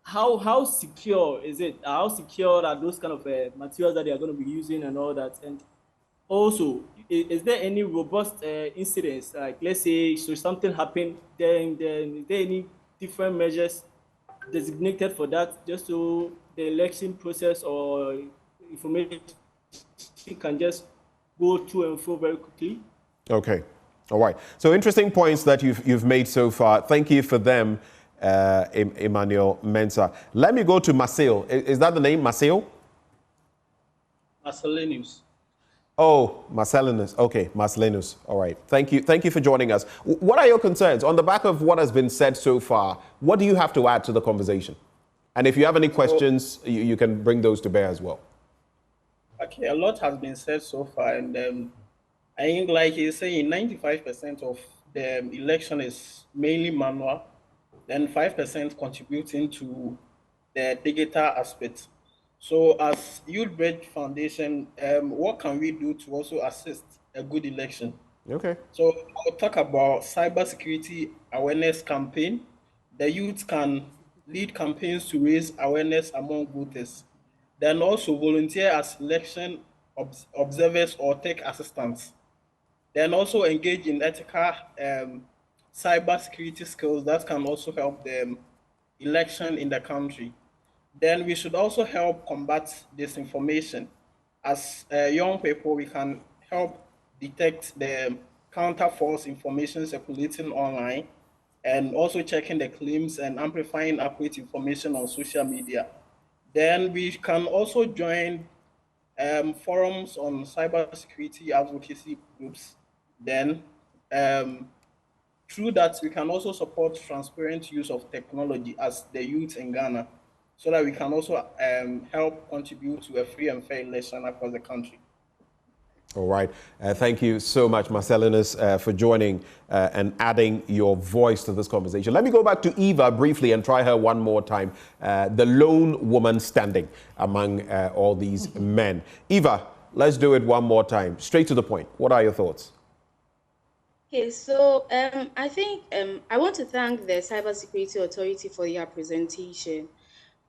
how secure is it? How secure are those kind of materials that they are going to be using and all that? And also, is there any robust incidents? Like, let's say, should something happen, then is there any different measures designated for that, just so the election process or information can just go to and fro very quickly? Okay. All right. So interesting points that you've made so far. Thank you for them, Emmanuel Mensah. Let me go to Marcel. Is that the name, Marcel? Marcellinus. Oh, Marcellinus. Okay, Marcellinus. All right. Thank you. Thank you for joining us. What are your concerns? On the back of what has been said so far, what do you have to add to the conversation? And if you have any questions, you can bring those to bear as well. Okay, a lot has been said so far, and I think, like he's saying, 95% of the election is mainly manual, then 5% contributing to the digital aspect. So as Youth Bridge Foundation, what can we do to also assist a good election? Okay. So I'll talk about cybersecurity awareness campaign. The youth can lead campaigns to raise awareness among voters. Then also volunteer as election observers or tech assistants. Then also engage in ethical cybersecurity skills that can also help the election in the country. Then we should also help combat disinformation. As young people, we can help detect the counter-false information circulating online, and also checking the claims and amplifying accurate information on social media. Then we can also join forums on cybersecurity advocacy groups. Then through that, we can also support transparent use of technology as the youth in Ghana, so that we can also help contribute to a free and fair election across the country. All right. Thank you so much, Marcellinus, for joining and adding your voice to this conversation. Let me go back to Eva briefly and try her one more time. The lone woman standing among all these men. Eva, let's do it one more time. Straight to the point. What are your thoughts? Okay, so I think I want to thank the Cybersecurity Authority for their presentation.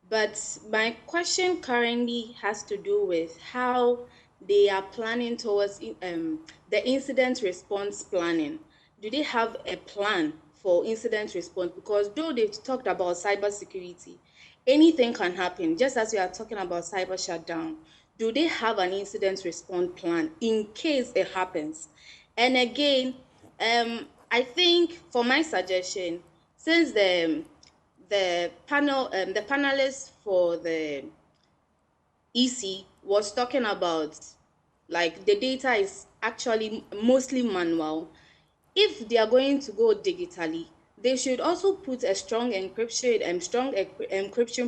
But my question currently has to do with how they are planning towards the incident response planning. Do they have a plan for incident response? Because though they've talked about cybersecurity, anything can happen, just as we are talking about cyber shutdown. Do they have an incident response plan in case it happens? And again, I think for my suggestion, since the panelist for the EC was talking about, like, the data is actually mostly manual. If they are going to go digitally, they should also put a strong encryption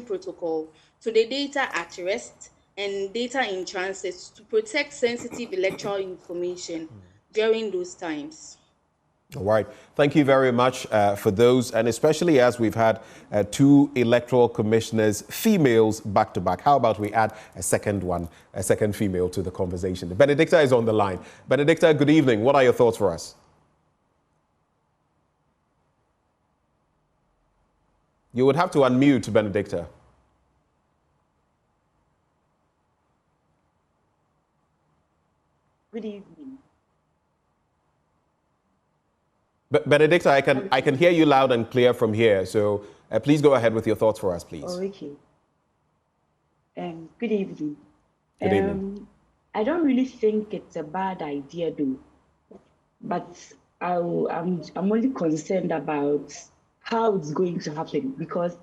protocol to the data at rest and data in transit to protect sensitive electoral information during those times. All right. Thank you very much for those, and especially as we've had 2 electoral commissioners, females, back to back. How about we add a second female to the conversation? Benedicta is on the line. Benedicta, good evening. What are your thoughts for us? You would have to unmute, Benedicta. Good evening. Benedicta, I can hear you loud and clear from here, so please go ahead with your thoughts for us, please. Oh, okay. Good evening. Good evening. I don't really think it's a bad idea, though, but I'm only concerned about how it's going to happen, because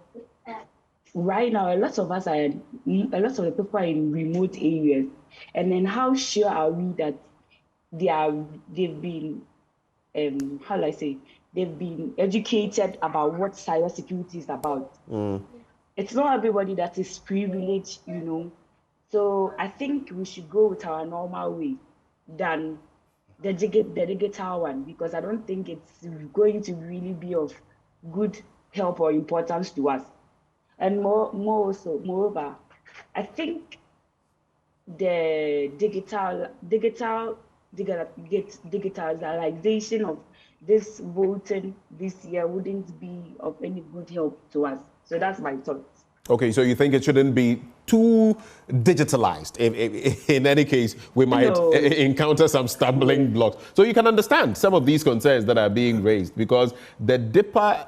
right now a lot of the people are in remote areas, and then how sure are we that they've been they've been educated about what cybersecurity is about. It's not everybody that is privileged, So I think we should go with our normal way than the digital one, because I don't think it's going to really be of good help or importance to us. And moreover, I think the digitalization of this voting this year wouldn't be of any good help to us. So that's my thoughts. Okay, so you think it shouldn't be too digitalized. In any case, we might encounter some stumbling blocks. So you can understand some of these concerns that are being raised, because the deeper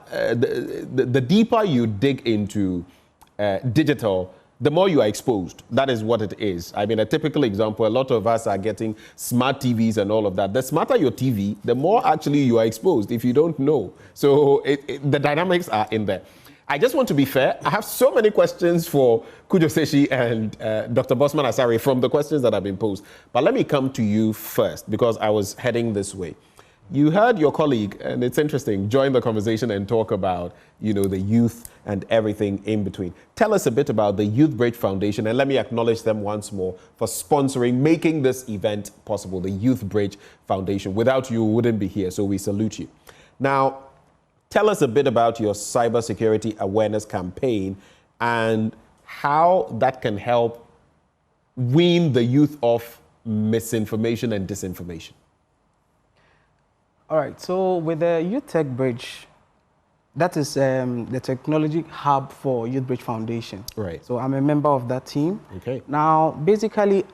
you dig into digital, the more you are exposed. That is what it is. I mean, a typical example, a lot of us are getting smart TVs and all of that. The smarter your TV, the more actually you are exposed if you don't know. So the dynamics are in there. I just want to be fair. I have so many questions for Kujo Seshi and Dr. Bosman Asare from the questions that have been posed. But let me come to you first, because I was heading this way. You heard your colleague, and it's interesting, join the conversation and talk about, the youth and everything in between. Tell us a bit about the Youth Bridge Foundation, and let me acknowledge them once more for sponsoring, making this event possible, the Youth Bridge Foundation. Without you, we wouldn't be here, so we salute you. Now, tell us a bit about your cybersecurity awareness campaign and how that can help wean the youth off misinformation and disinformation. All right, so with the Youth Tech Bridge, that is the technology hub for Youth Bridge Foundation. Right. So I'm a member of that team. Okay. Now, basically,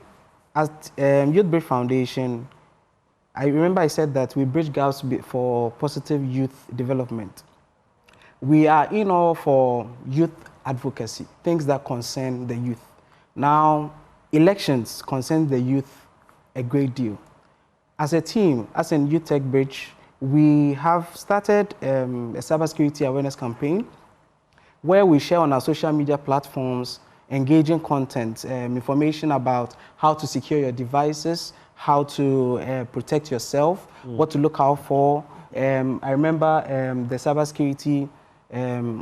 at Youth Bridge Foundation, I remember I said that we bridge gaps for positive youth development. We are in all for youth advocacy, things that concern the youth. Now, elections concern the youth a great deal. As a team, as in Youth Tech Bridge, we have started a cybersecurity awareness campaign where we share on our social media platforms engaging content, information about how to secure your devices, how to protect yourself, what to look out for. I remember the Cybersecurity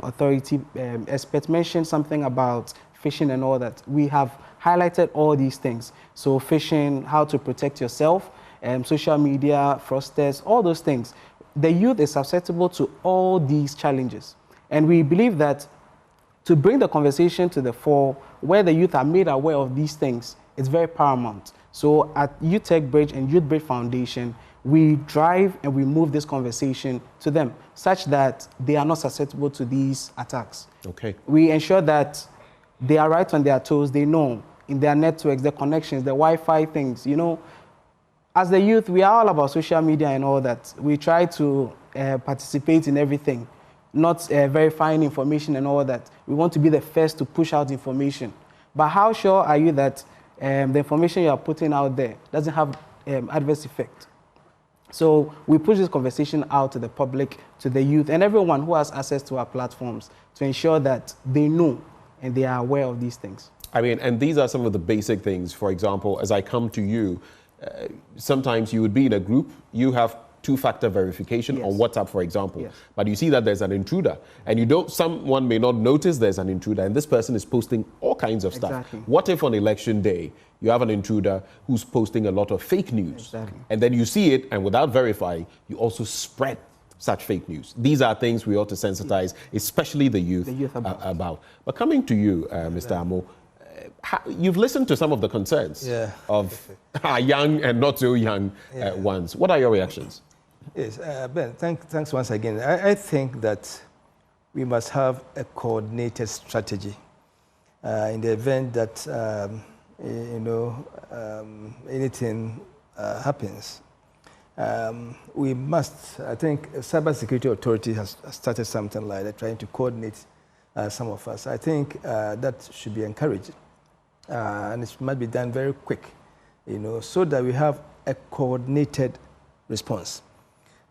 Authority expert mentioned something about phishing and all that. We have highlighted all these things. So phishing, how to protect yourself, social media, fraudsters, all those things. The youth is susceptible to all these challenges. And we believe that to bring the conversation to the fore, where the youth are made aware of these things, it's very paramount. So at Youth Tech Bridge and Youth Bridge Foundation, we drive and we move this conversation to them such that they are not susceptible to these attacks. Okay. We ensure that they are right on their toes, they know in their networks, their connections, the Wi-Fi things, As the youth, we are all about social media and all that. We try to participate in everything, not verifying information and all that. We want to be the first to push out information. But how sure are you that the information you are putting out there doesn't have adverse effect? So we push this conversation out to the public, to the youth, and everyone who has access to our platforms to ensure that they know and they are aware of these things. I mean, and these are some of the basic things. For example, as I come to you, sometimes you would be in a group, you have two-factor verification on WhatsApp, for example. Yes. But you see that there's an intruder, and someone may not notice there's an intruder, and this person is posting all kinds of stuff. Exactly. What if on election day you have an intruder who's posting a lot of fake news, Exactly. and then you see it, and without verifying, you also spread such fake news? These are things we ought to sensitize, especially the youth about. But coming to you, Mr. Amo, you've listened to some of the concerns of our young and not so young ones. What are your reactions? Yes, Ben, thanks once again. I think that we must have a coordinated strategy in the event that anything happens. We must, I think, Cybersecurity Authority has started something like that, trying to coordinate some of us. I think that should be encouraged, and it must be done very quick, so that we have a coordinated response.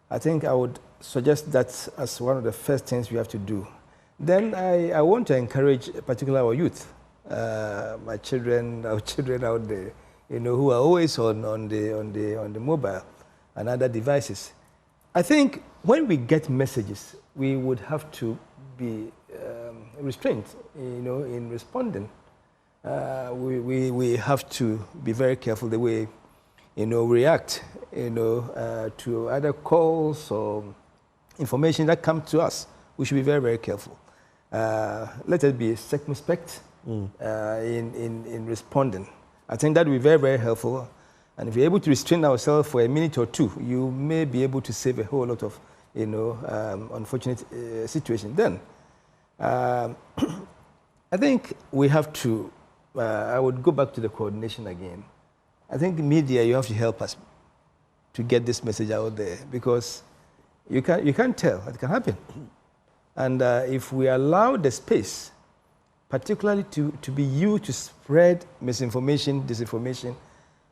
I think I would suggest that as one of the first things we have to do. Then I want to encourage, particularly our youth, our children out there, who are always on the mobile and other devices. I think when we get messages, we would have to be restrained, in responding. We have to be very careful the way, react, to other calls or information that come to us. We should be very, very careful. Let us be circumspect in responding. I think that will be very, very helpful. And if you're able to restrain ourselves for a minute or two, you may be able to save a whole lot of, unfortunate situations. Then, I think we have to, I would go back to the coordination again. I think media, you have to help us to get this message out there, because you can't tell what can happen. And if we allow the space, particularly to be used to spread misinformation, disinformation,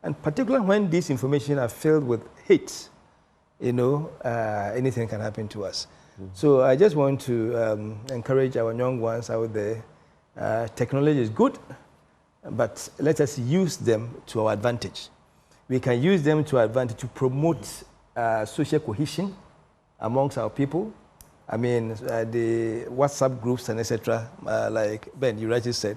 and particularly when these information are filled with hate, anything can happen to us. So I just want to encourage our young ones out there. Technology is good, but let us use them to our advantage. We can use them to our advantage to promote social cohesion amongst our people. I mean, the WhatsApp groups and etc., like Ben, you rightly said,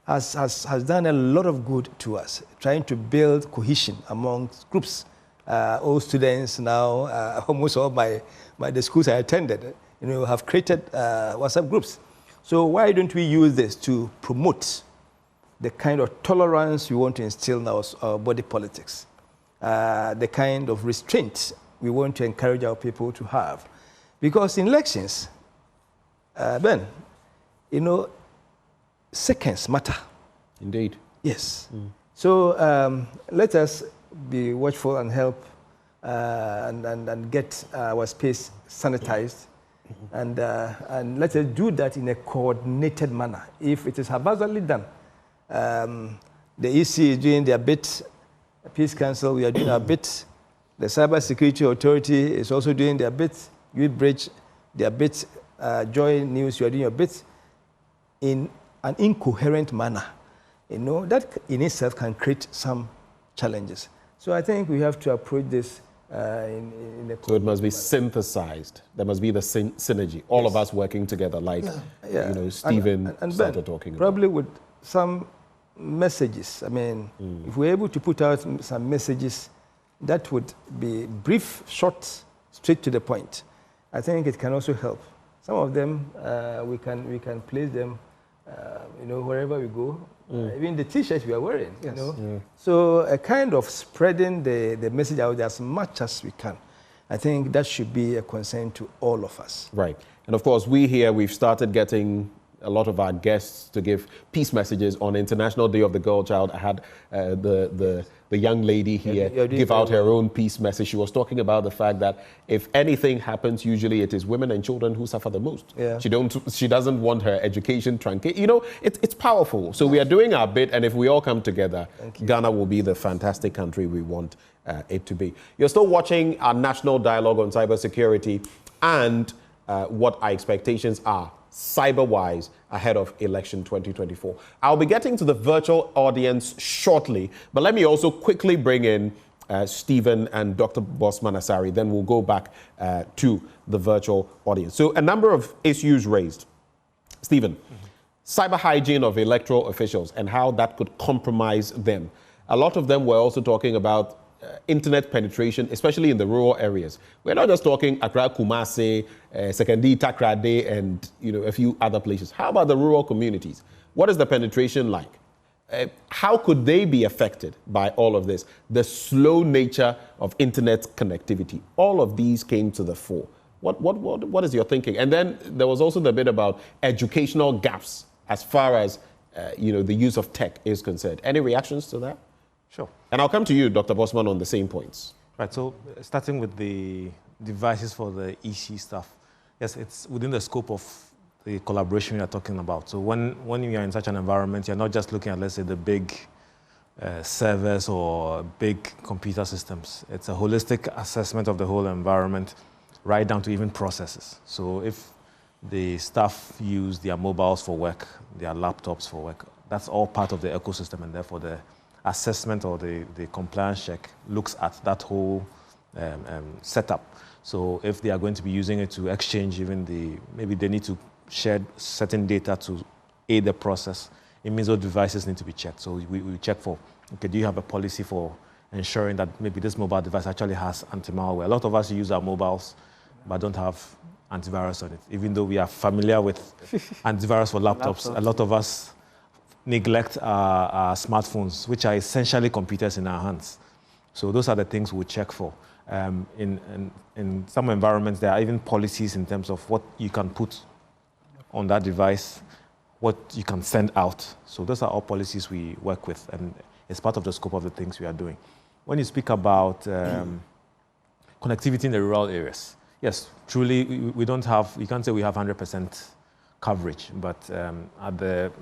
has done a lot of good to us, trying to build cohesion amongst groups. All students now, almost all the schools I attended, have created WhatsApp groups. So why don't we use this to promote the kind of tolerance we want to instill in our body politics, the kind of restraint we want to encourage our people to have? Because in elections, Ben, seconds matter. Indeed. Yes. So let us be watchful and help and get our space sanitized. And let us do that in a coordinated manner. If it is haphazardly done, the EC is doing their bit, Peace Council, we are doing our bit, the Cybersecurity Authority is also doing their bit, UPFront, their bit, JoyNews, you are doing your bit, in an incoherent manner. That in itself can create some challenges. So I think we have to approach this in a... So it must be synthesized. There must be the synergy. All of us working together, like Stephen and started talking about. Probably with some messages. I mean, if we're able to put out some messages that would be brief, short, straight to the point, I think it can also help. Some of them, we can place them, wherever we go. Even the T-shirts we are wearing, So a kind of spreading the message out there as much as we can. I think that should be a concern to all of us. Right. And of course, we've started getting a lot of our guests to give peace messages on International Day of the Girl Child. I had the young lady here give out her own peace message. She was talking about the fact that if anything happens, usually it is women and children who suffer the most. Yeah. She doesn't want her education truncated. It's powerful. So we are doing our bit, and if we all come together, Ghana will be the fantastic country we want it to be. You're still watching our national dialogue on cybersecurity and what our expectations are cyber-wise ahead of election 2024. I'll be getting to the virtual audience shortly, but let me also quickly bring in Stephen and Dr. Bosman Asari. Then we'll go back to the virtual audience. So a number of issues raised. Stephen, cyber hygiene of electoral officials and how that could compromise them. A lot of them were also talking about internet penetration, especially in the rural areas. We're not just talking Accra, Kumasi, Sekondi, Takrade, and a few other places. How about the rural communities? What is the penetration like? How could they be affected by all of this? The slow nature of internet connectivity. All of these came to the fore. What is your thinking? And then there was also the bit about educational gaps as far as the use of tech is concerned. Any reactions to that? Sure. And I'll come to you, Dr. Bosman, on the same points. Right, so starting with the devices for the EC stuff. Yes, it's within the scope of the collaboration we are talking about. So when you are in such an environment, you're not just looking at, let's say, the big servers or big computer systems. It's a holistic assessment of the whole environment, right down to even processes. So if the staff use their mobiles for work, their laptops for work, that's all part of the ecosystem, and therefore the assessment or the compliance check looks at that whole setup. So if they are going to be using it to exchange maybe they need to share certain data to aid the process, it means those devices need to be checked. So we check for, okay, do you have a policy for ensuring that maybe this mobile device actually has anti-malware? A lot of us use our mobiles but don't have antivirus on it. Even though we are familiar with antivirus for laptops, a lot of us neglect our smartphones, which are essentially computers in our hands. So those are the things we check for. In some environments, there are even policies in terms of what you can put on that device, what you can send out. So those are all policies we work with, and it's part of the scope of the things we are doing. When you speak about connectivity in the rural areas, yes, truly, we don't have, you can't say we have 100% coverage, but at the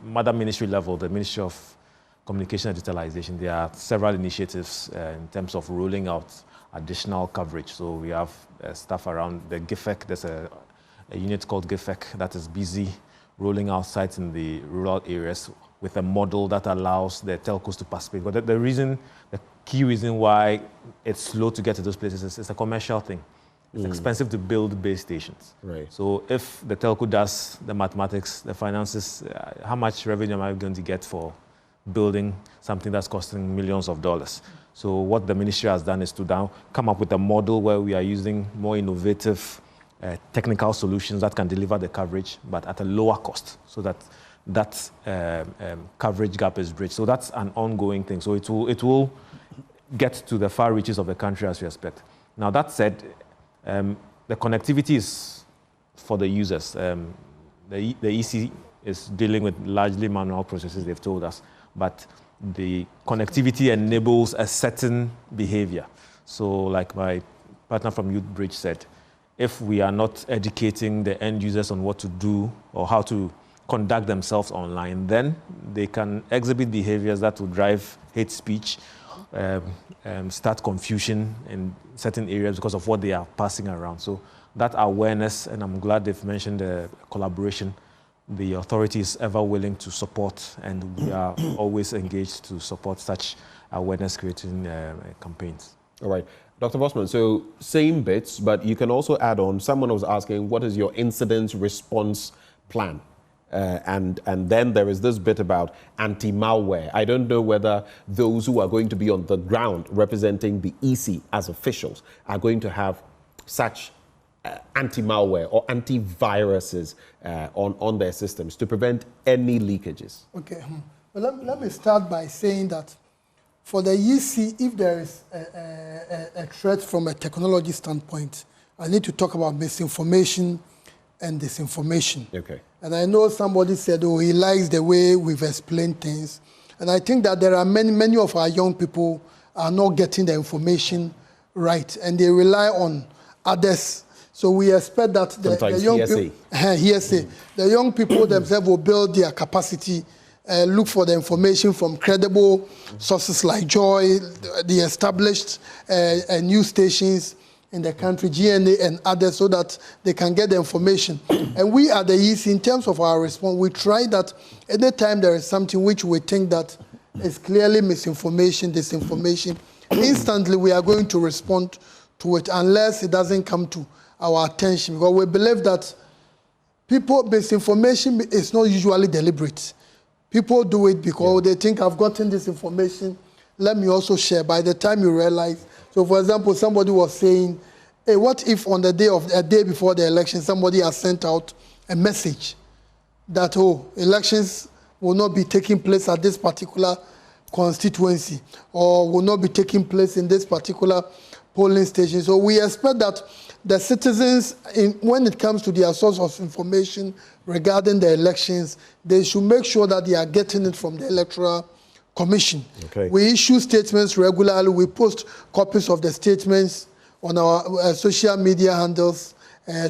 mother ministry level, the Ministry of Communication and Digitalization, there are several initiatives in terms of rolling out additional coverage. So we have stuff around the GIFEC. There's a unit called GIFEC that is busy rolling out sites in the rural areas with a model that allows the telcos to participate. But the key reason why it's slow to get to those places is it's a commercial thing. It's expensive to build base stations. Right. So if the telco does the mathematics, the finances, how much revenue am I going to get for building something that's costing millions of dollars? So what the ministry has done is to now come up with a model where we are using more innovative technical solutions that can deliver the coverage, but at a lower cost, so that coverage gap is bridged. So that's an ongoing thing. So it will get to the far reaches of the country as we expect. Now, that said, the connectivity is for the users. The EC is dealing with largely manual processes, they've told us, but the connectivity enables a certain behavior. So like my partner from Youth Bridge said, if we are not educating the end users on what to do or how to conduct themselves online, then they can exhibit behaviors that will drive hate speech, start confusion in certain areas because of what they are passing around. So that awareness, and I'm glad they've mentioned the collaboration, the authority is ever willing to support, and we are always engaged to support such awareness-creating campaigns. All right. Dr. Bosman, so same bits, but you can also add on, someone was asking, what is your incident response plan? And then there is this bit about anti-malware. I don't know whether those who are going to be on the ground representing the EC as officials are going to have such anti-malware or antiviruses on their systems to prevent any leakages. Okay. Well, let me start by saying that for the EC, if there is a threat from a technology standpoint, I need to talk about misinformation and disinformation. Okay. And I know somebody said, oh, he likes the way we've explained things. And I think that there are many of our young people are not getting the information right, and they rely on others. So we expect that the young people, the young people themselves will build their capacity, look for the information from credible sources like Joy, the established news stations in the country, GNA and others, so that they can get the information. And we at the EC, in terms of our response, we try that anytime there is something which we think that is clearly misinformation, disinformation, instantly we are going to respond to it unless it doesn't come to our attention. Because we believe that misinformation is not usually deliberate. People do it because they think, I've gotten this information, let me also share. By the time you realize, so for example, somebody was saying, hey, what if on the day before the election, somebody has sent out a message that, elections will not be taking place at this particular constituency or will not be taking place in this particular polling station. So we expect that the citizens, when it comes to their source of information regarding the elections, they should make sure that they are getting it from the Electoral Commission. Okay. We issue statements regularly. We post copies of the statements on our social media handles,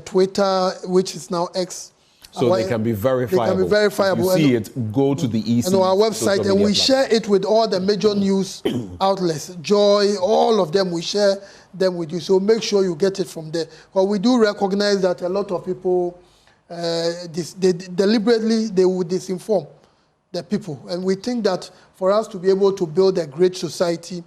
Twitter, which is now X. So they can be verifiable. They can be verifiable. If you see it, go to the EC. And our website, and we share it with all the major news outlets. Joy, all of them, we share them with you. So make sure you get it from there. But we do recognize that a lot of people, deliberately, they will disinform the people. And we think that for us to be able to build a great society,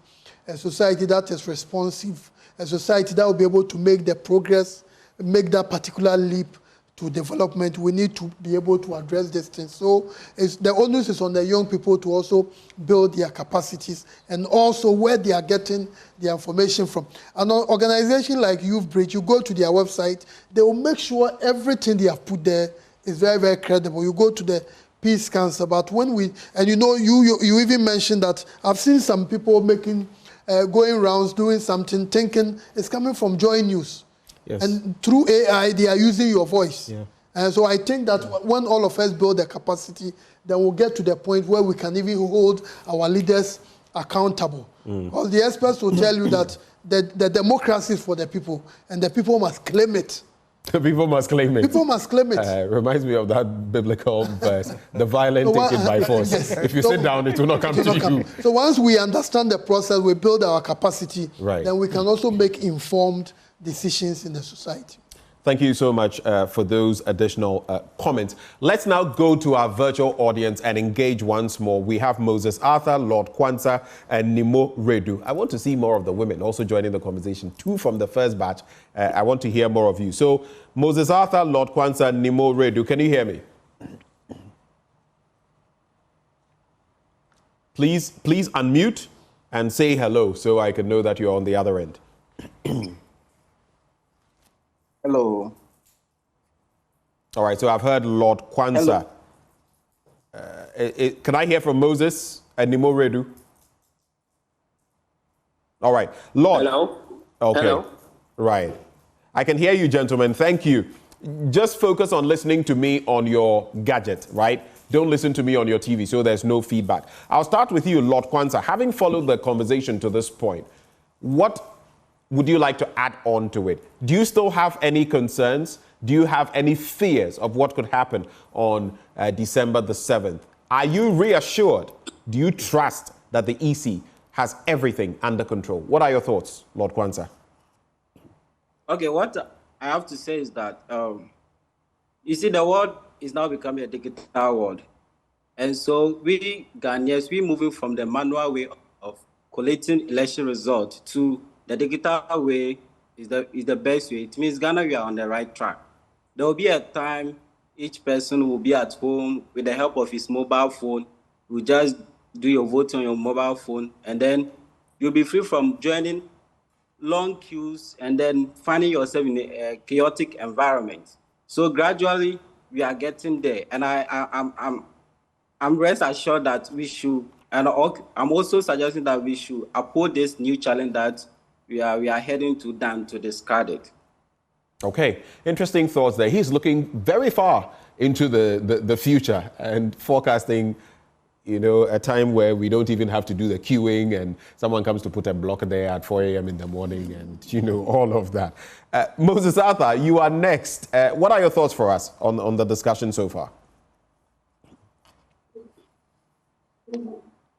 a society that is responsive, a society that will be able to make the progress, make that particular leap to development, we need to be able to address these things. So the onus is on the young people to also build their capacities and also where they are getting their information from. An organization like UPFront, you go to their website, they will make sure everything they have put there is very, very credible. You go to the Peace Council, but when you even mentioned that I've seen some people going rounds, doing something, thinking it's coming from JoyNews. Yes. And through AI, they are using your voice. Yeah. And so I think that when all of us build the capacity, then we'll get to the point where we can even hold our leaders accountable. Because the experts will tell you that the democracy is for the people, and the people must claim it. The people must claim it. People must claim it. Reminds me of that biblical verse, the violent take it by force. Yes. If you sit down, it will not come to you. So once we understand the process, we build our capacity, then we can also make informed decisions in the society. Thank you so much for those additional comments. Let's now go to our virtual audience and engage once more. We have Moses Arthur, Lord Kwanzaa, and Nimo Redu. I want to see more of the women also joining the conversation. 2 from the first batch. I want to hear more of you. So, Moses Arthur, Lord Kwanzaa, Nimo Redu. Can you hear me? Please unmute and say hello so I can know that you're on the other end. Hello. All right, so I've heard Lord Kwanzaa. Can I hear from Moses and Nimo Redu? All right, Lord. Hello. Okay. Hello. Right. I can hear you, gentlemen. Thank you. Just focus on listening to me on your gadget, right? Don't listen to me on your TV, so there's no feedback. I'll start with you, Lord Kwanzaa. Having followed the conversation to this point, what would you like to add on to it? Do you still have any concerns? Do you have any fears of what could happen on December the 7th? Are you reassured? Do you trust that the EC has everything under control? What are your thoughts, Lord Kwanzaa? Okay, what I have to say is that, you see, the world is now becoming a digital world. And so we Ghanaians, we're moving from the manual way of collating election results to the digital way is the best way. It means Ghana, we are on the right track. There will be a time each person will be at home with the help of his mobile phone. You just do your vote on your mobile phone, and then you'll be free from joining long queues and then finding yourself in a chaotic environment. So gradually, we are getting there. And I'm rest assured that we should, and I'm also suggesting that we should uphold this new challenge that we are heading to down to discard it. Okay, interesting thoughts there. He's looking very far into the future and forecasting, a time where we don't even have to do the queuing and someone comes to put a block there at 4 a.m. in the morning and, all of that. Moses Arthur, you are next. What are your thoughts for us on the discussion so far?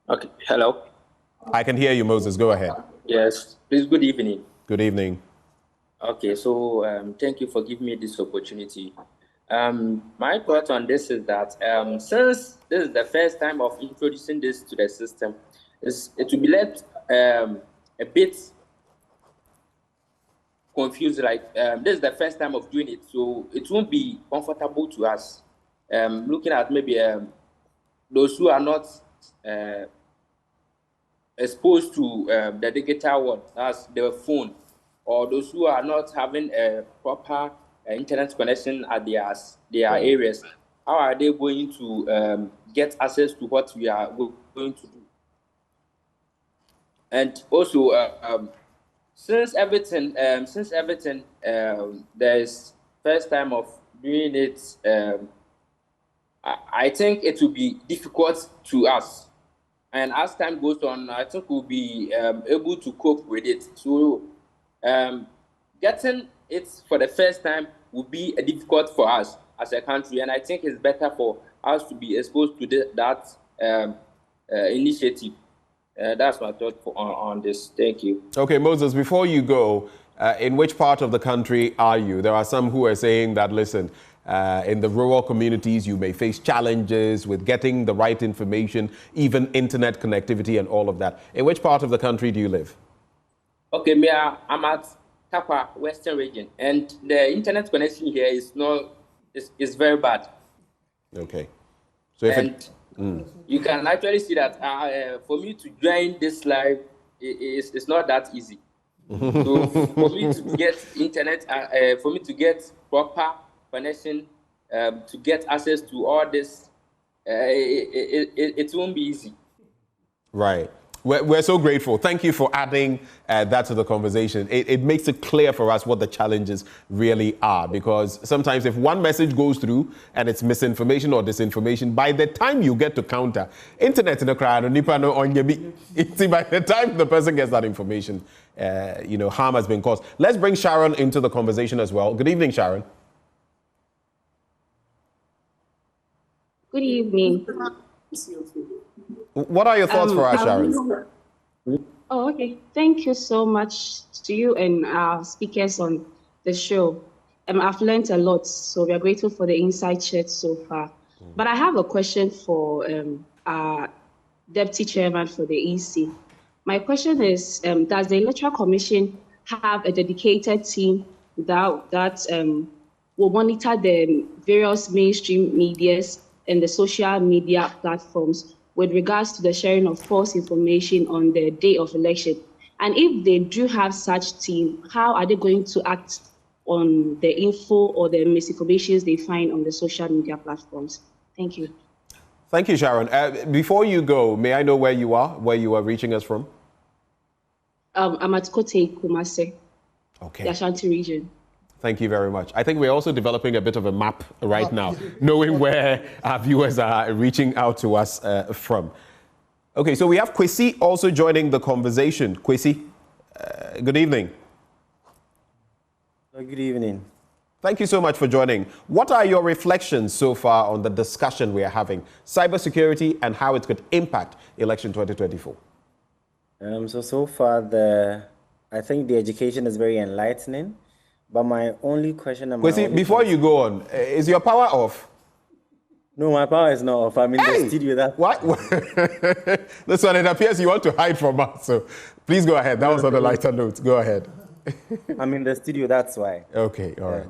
Okay, hello. I can hear you, Moses. Go ahead. Yes, please, good evening. Good evening. Okay, so thank you for giving me this opportunity. My thought on this is that since this is the first time of introducing this to the system, it will be left a a bit confused. Like this is the first time of doing it, so it won't be comfortable to us. Looking at maybe those who are not exposed to the digital world, as the phone, or those who are not having a proper internet connection at their areas. How are they going to get access to what we are going to do? And also, since everything, there's first time of doing it. I think it will be difficult to us, and as time goes on, I think we'll be able to cope with it. So, getting it for the first time will be difficult for us as a country, and I think it's better for us to be exposed to that initiative. That's my thought on this. Thank you. Okay, Moses, before you go, in which part of the country are you? There are some who are saying that, listen, in the rural communities, you may face challenges with getting the right information, even internet connectivity and all of that. In which part of the country do you live? Okay, I'm at Tapa, Western region, and the internet connection here is very bad. Okay. So if you can actually see that for me to join this live, it's not that easy. So for me to get internet, for me to get proper connection, to get access to all this, it won't be easy. Right. We're so grateful. Thank you for adding that to the conversation. It makes it clear for us what the challenges really are, because sometimes if one message goes through and it's misinformation or disinformation, by the time you get to counter, internet in the crowd, by the time the person gets that information, harm has been caused. Let's bring Sharon into the conversation as well. Good evening, Sharon. Good evening. What are your thoughts for us, Sharon? Oh, okay. Thank you so much to you and our speakers on the show. I've learned a lot, so we are grateful for the insight shared so far. But I have a question for our Deputy Chairman for the EC. My question is, does the Electoral Commission have a dedicated team that will monitor the various mainstream medias and the social media platforms with regards to the sharing of false information on the day of election? And if they do have such team, how are they going to act on the info or the misinformations they find on the social media platforms? Thank you. Thank you, Sharon. Before you go, may I know where you are reaching us from? I'm at Kote Kumase, okay, the Ashanti region. Thank you very much. I think we're also developing a bit of a map right now, knowing where our viewers are reaching out to us from. Okay, so we have Kwesi also joining the conversation. Kwesi, good evening. Good evening. Thank you so much for joining. What are your reflections so far on the discussion we are having, cybersecurity and how it could impact election 2024? So far, I think the education is very enlightening. But my only question... before you go on, is your power off? No, my power is not off. I'm in the studio. What? This one, it appears you want to hide from us. So please go ahead. That was on the lighter note. Go ahead. I'm in the studio, that's why. Okay, all right.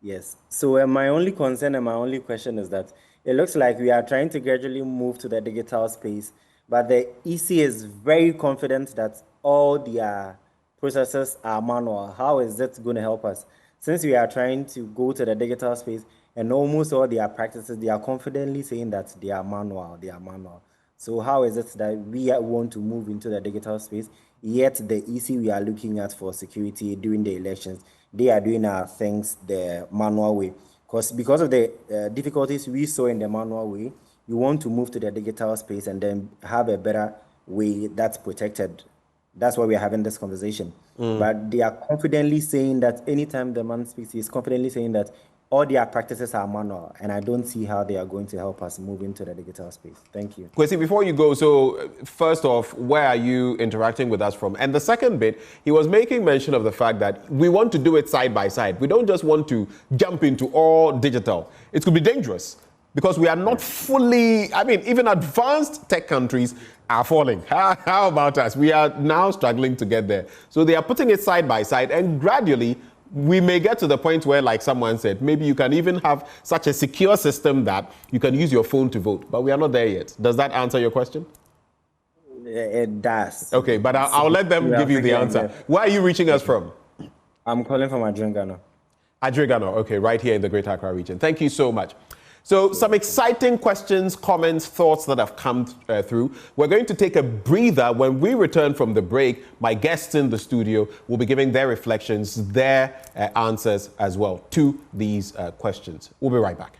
Yes. So my only concern and my only question is that it looks like we are trying to gradually move to the digital space, but the EC is very confident that all their processes are manual. How is that going to help us? Since we are trying to go to the digital space and almost all their practices, they are confidently saying that they are manual. So how is it that we want to move into the digital space, yet the EC we are looking at for security during the elections, they are doing our things the manual way? Because of the difficulties we saw in the manual way, we want to move to the digital space and then have a better way that's protected. That's why we are having this conversation. But they are confidently saying that anytime the man speaks, he's confidently saying that all their practices are manual, and I don't see how they are going to help us move into the digital space. Thank you. Kwesi, before you go, so first off, where are you interacting with us from? And the second bit, he was making mention of the fact that we want to do it side by side. We don't just want to jump into all digital. It could be dangerous. because we are not fully, I mean, even advanced tech countries are falling. How about us? We are now struggling to get there. So they are putting it side by side, and gradually we may get to the point where, like someone said, maybe you can even have such a secure system that you can use your phone to vote. But we are not there yet. Does that answer your question? It does. Okay, but I'll let them give you the answer. Where are you reaching us from? I'm calling from Adjungano. Adjungano, okay, right here in the Greater Accra region. Thank you so much. So some exciting questions, comments, thoughts that have come through. We're going to take a breather. When we return from the break, my guests in the studio will be giving their reflections, their answers as well to these questions. We'll be right back.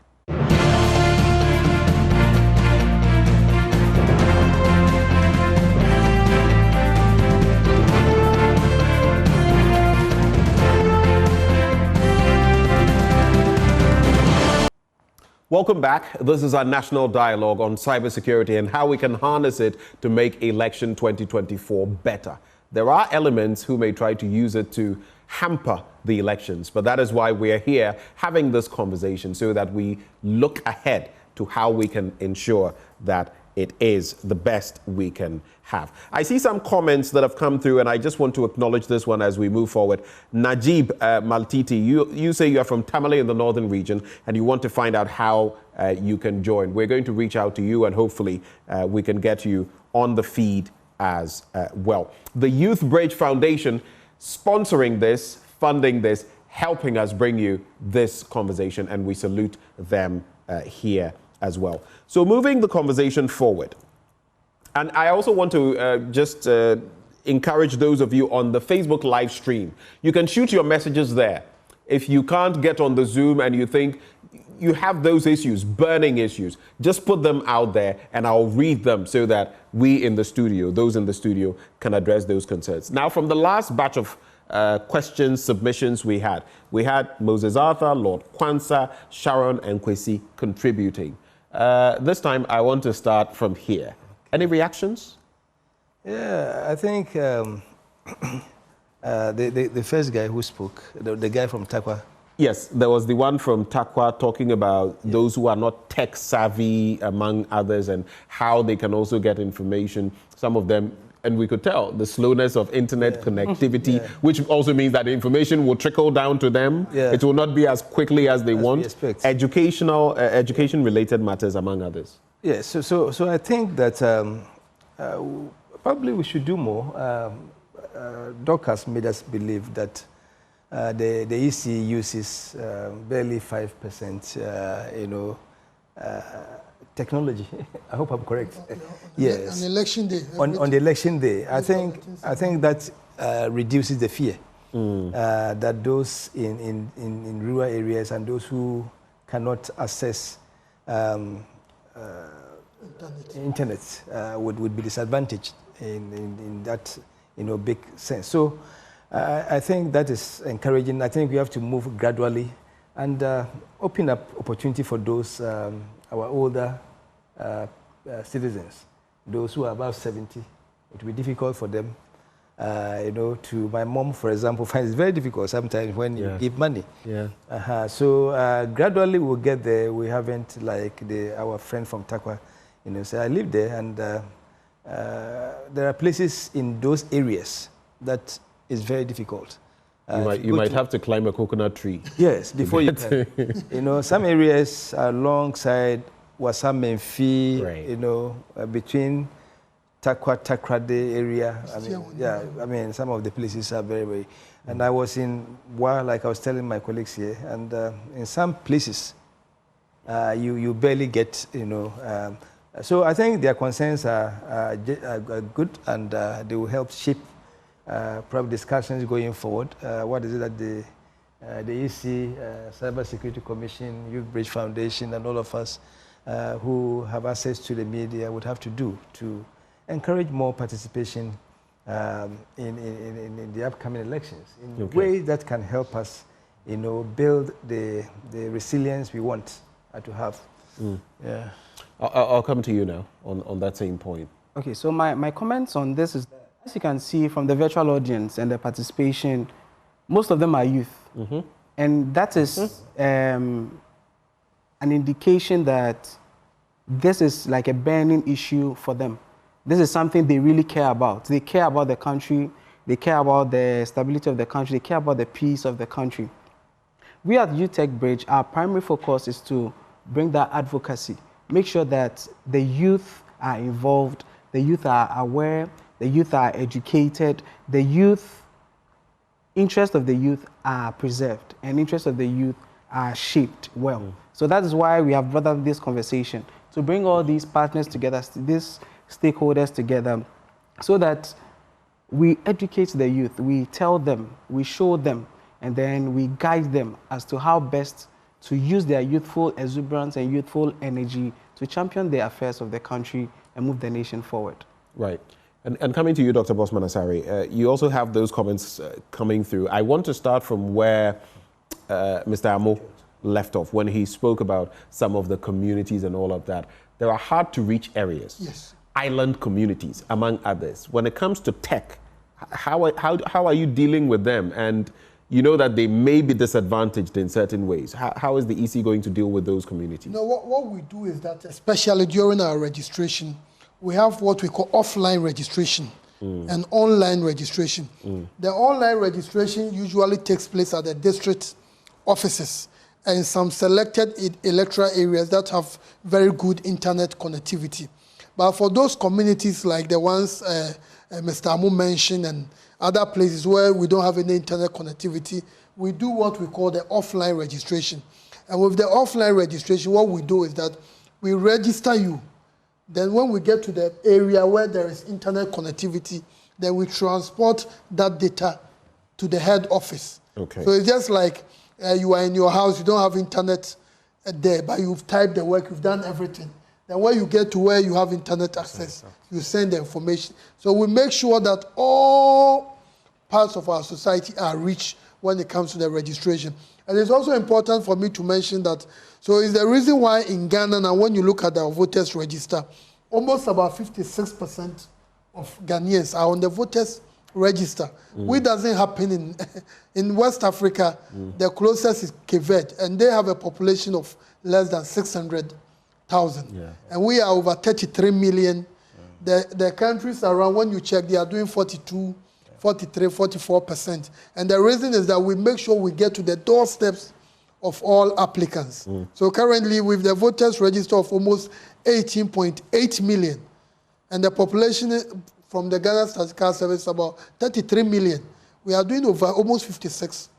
Welcome back. This is our national dialogue on cybersecurity and how we can harness it to make election 2024 better. There are elements who may try to use it to hamper the elections, but that is why we are here having this conversation so that we look ahead to how we can ensure that it is the best we can have. I see some comments that have come through, and I just want to acknowledge this one as we move forward. Najib Maltiti, you say you are from Tamale in the northern region, and you want to find out how you can join. We're going to reach out to you, and hopefully we can get you on the feed as well. The Youth Bridge Foundation sponsoring this, funding this, helping us bring you this conversation, and we salute them here as well. So moving the conversation forward, and I also want to just encourage those of you on the Facebook live stream. You can shoot your messages there. If you can't get on the Zoom and you think you have those issues, burning issues, just put them out there and I'll read them so that we in the studio, those in the studio, can address those concerns. Now, from the last batch of questions, submissions we had Moses Arthur, Lord Kwanzaa, Sharon, and Kwesi contributing. This time, I want to start from here. Any reactions? Yeah, I think the first guy who spoke, the guy from Takwa. Yes, there was the one from Takwa talking about those who are not tech savvy, among others, and how they can also get information. Some of them, and we could tell the slowness of internet connectivity, which also means that the information will trickle down to them. It will not be as quickly as they want. Education-related matters, among others. Yes, so I think that probably we should do more. Doc has made us believe that the EC uses barely 5%, technology. I hope I'm correct. Yes. On election day. On the election day, I think that reduces the fear that those in rural areas and those who cannot access internet would be disadvantaged in that big sense. So I think that is encouraging. I think we have to move gradually and open up opportunity for those our older citizens, those who are above 70. It will be difficult for them. To my mom, for example, finds it very difficult sometimes when you give money. So gradually we'll get there. We haven't, like our friend from Takwa, say, I live there, and there are places in those areas that is very difficult. You might have to climb a coconut tree. Yes, before you can. Some areas alongside Wasam Memfi, between Takrade area. Some of the places are very, very. And I was in like I was telling my colleagues here, and in some places, you barely get, So I think their concerns are good, and they will help shape probably discussions going forward. What is it that the EC, Cybersecurity Commission, Youth Bridge Foundation, and all of us who have access to the media would have to do to encourage more participation in the upcoming elections in ways that can help us, build the resilience we want to have. Yeah. I'll come to you now on that same point. Okay, so my comments on this is that, as you can see from the virtual audience and the participation, most of them are youth. And that is an indication that this is like a burning issue for them. This is something they really care about. They care about the country. They care about the stability of the country. They care about the peace of the country. We at UTech Bridge, our primary focus is to bring that advocacy, make sure that the youth are involved, the youth are aware, the youth are educated, the youth, interests of the youth are preserved, and interests of the youth are shaped well. So that is why we have brought up this conversation, to bring all these partners together, these stakeholders together, so that we educate the youth, we tell them, we show them, and then we guide them as to how best to use their youthful exuberance and youthful energy to champion the affairs of the country and move the nation forward. Right. And coming to you, Dr. Bosman Asare, you also have those comments coming through. I want to start from where Mr. Amo left off when he spoke about some of the communities and all of that. There are hard-to-reach areas, yes, island communities, among others. When it comes to tech, how are you dealing with them? And you know that they may be disadvantaged in certain ways. How is the EC going to deal with those communities? No, what we do is that, especially during our registration, we have what we call offline registration and online registration. The online registration usually takes place at the district offices and some selected electoral areas that have very good internet connectivity. But for those communities like the ones Mr. Amu mentioned and other places where we don't have any internet connectivity, we do what we call the offline registration. And with the offline registration, what we do is that we register you. Then when we get to the area where there is internet connectivity, then we transport that data to the head office. Okay. So it's just like you are in your house, you don't have internet there, but you've typed the work, you've done everything. Then when you get to where you have internet access, you send the information. So we make sure that all parts of our society are reached when it comes to the registration. And it's also important for me to mention that, so it's the reason why in Ghana, now when you look at our voters register, almost about 56% of Ghanaians are on the voters register, which doesn't happen in West Africa. The closest is Cape Verde, and they have a population of less than 600,000. Yeah. And we are over 33 million. The countries around, when you check, they are doing 42, 43, 44%. And the reason is that we make sure we get to the doorsteps of all applicants. So currently, with the voters register of almost 18.8 million, and the population from the Ghana Statistical Service about 33 million, we are doing over almost 56%.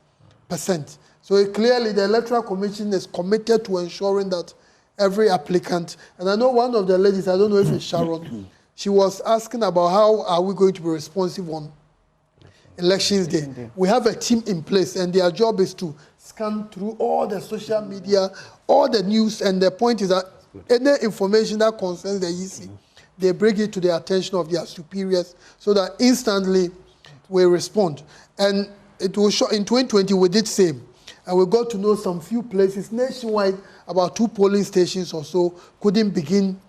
So clearly, the Electoral Commission is committed to ensuring that every applicant, and I know one of the ladies, I don't know if it's Sharon, she was asking about how are we going to be responsive on Elections Day. We have a team in place, and their job is to scan through all the social media, all the news, and the point is that any information that concerns the EC, they bring it to the attention of their superiors so that instantly we respond. And it was in 2020, we did same. And we got to know some few places nationwide, about 2 polling stations or so couldn't begin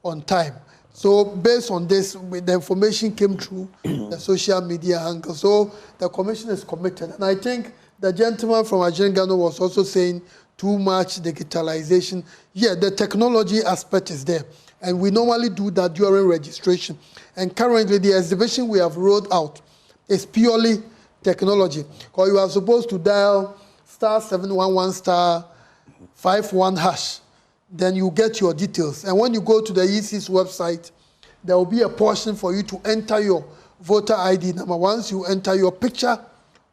on time. So based on this, the information came through the social media angle. So the commission is committed. And I think the gentleman from Ajengano was also saying too much digitalization. Yeah, the technology aspect is there. And we normally do that during registration. And currently, the exhibition we have rolled out is purely technology. Because you are supposed to dial *711 *51 hash. Then you get your details. And when you go to the EC's website, there will be a portion for you to enter your voter ID number. Once you enter, your picture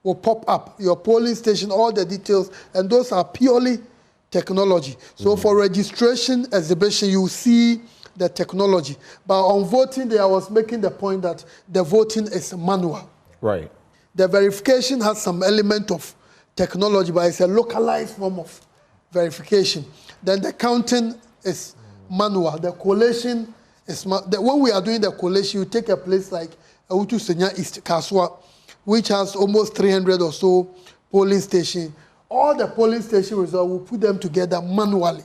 will pop up, your polling station, all the details, and those are purely technology. So for registration exhibition, you see the technology. But on voting day, I was making the point that the voting is manual. Right. The verification has some element of technology, but it's a localized form of verification. Then the counting is manual. The collation is when we are doing the collation, you take a place like Awutu Senya East Kaswa, which has almost 300 or so polling stations. All the polling station results, we put them together manually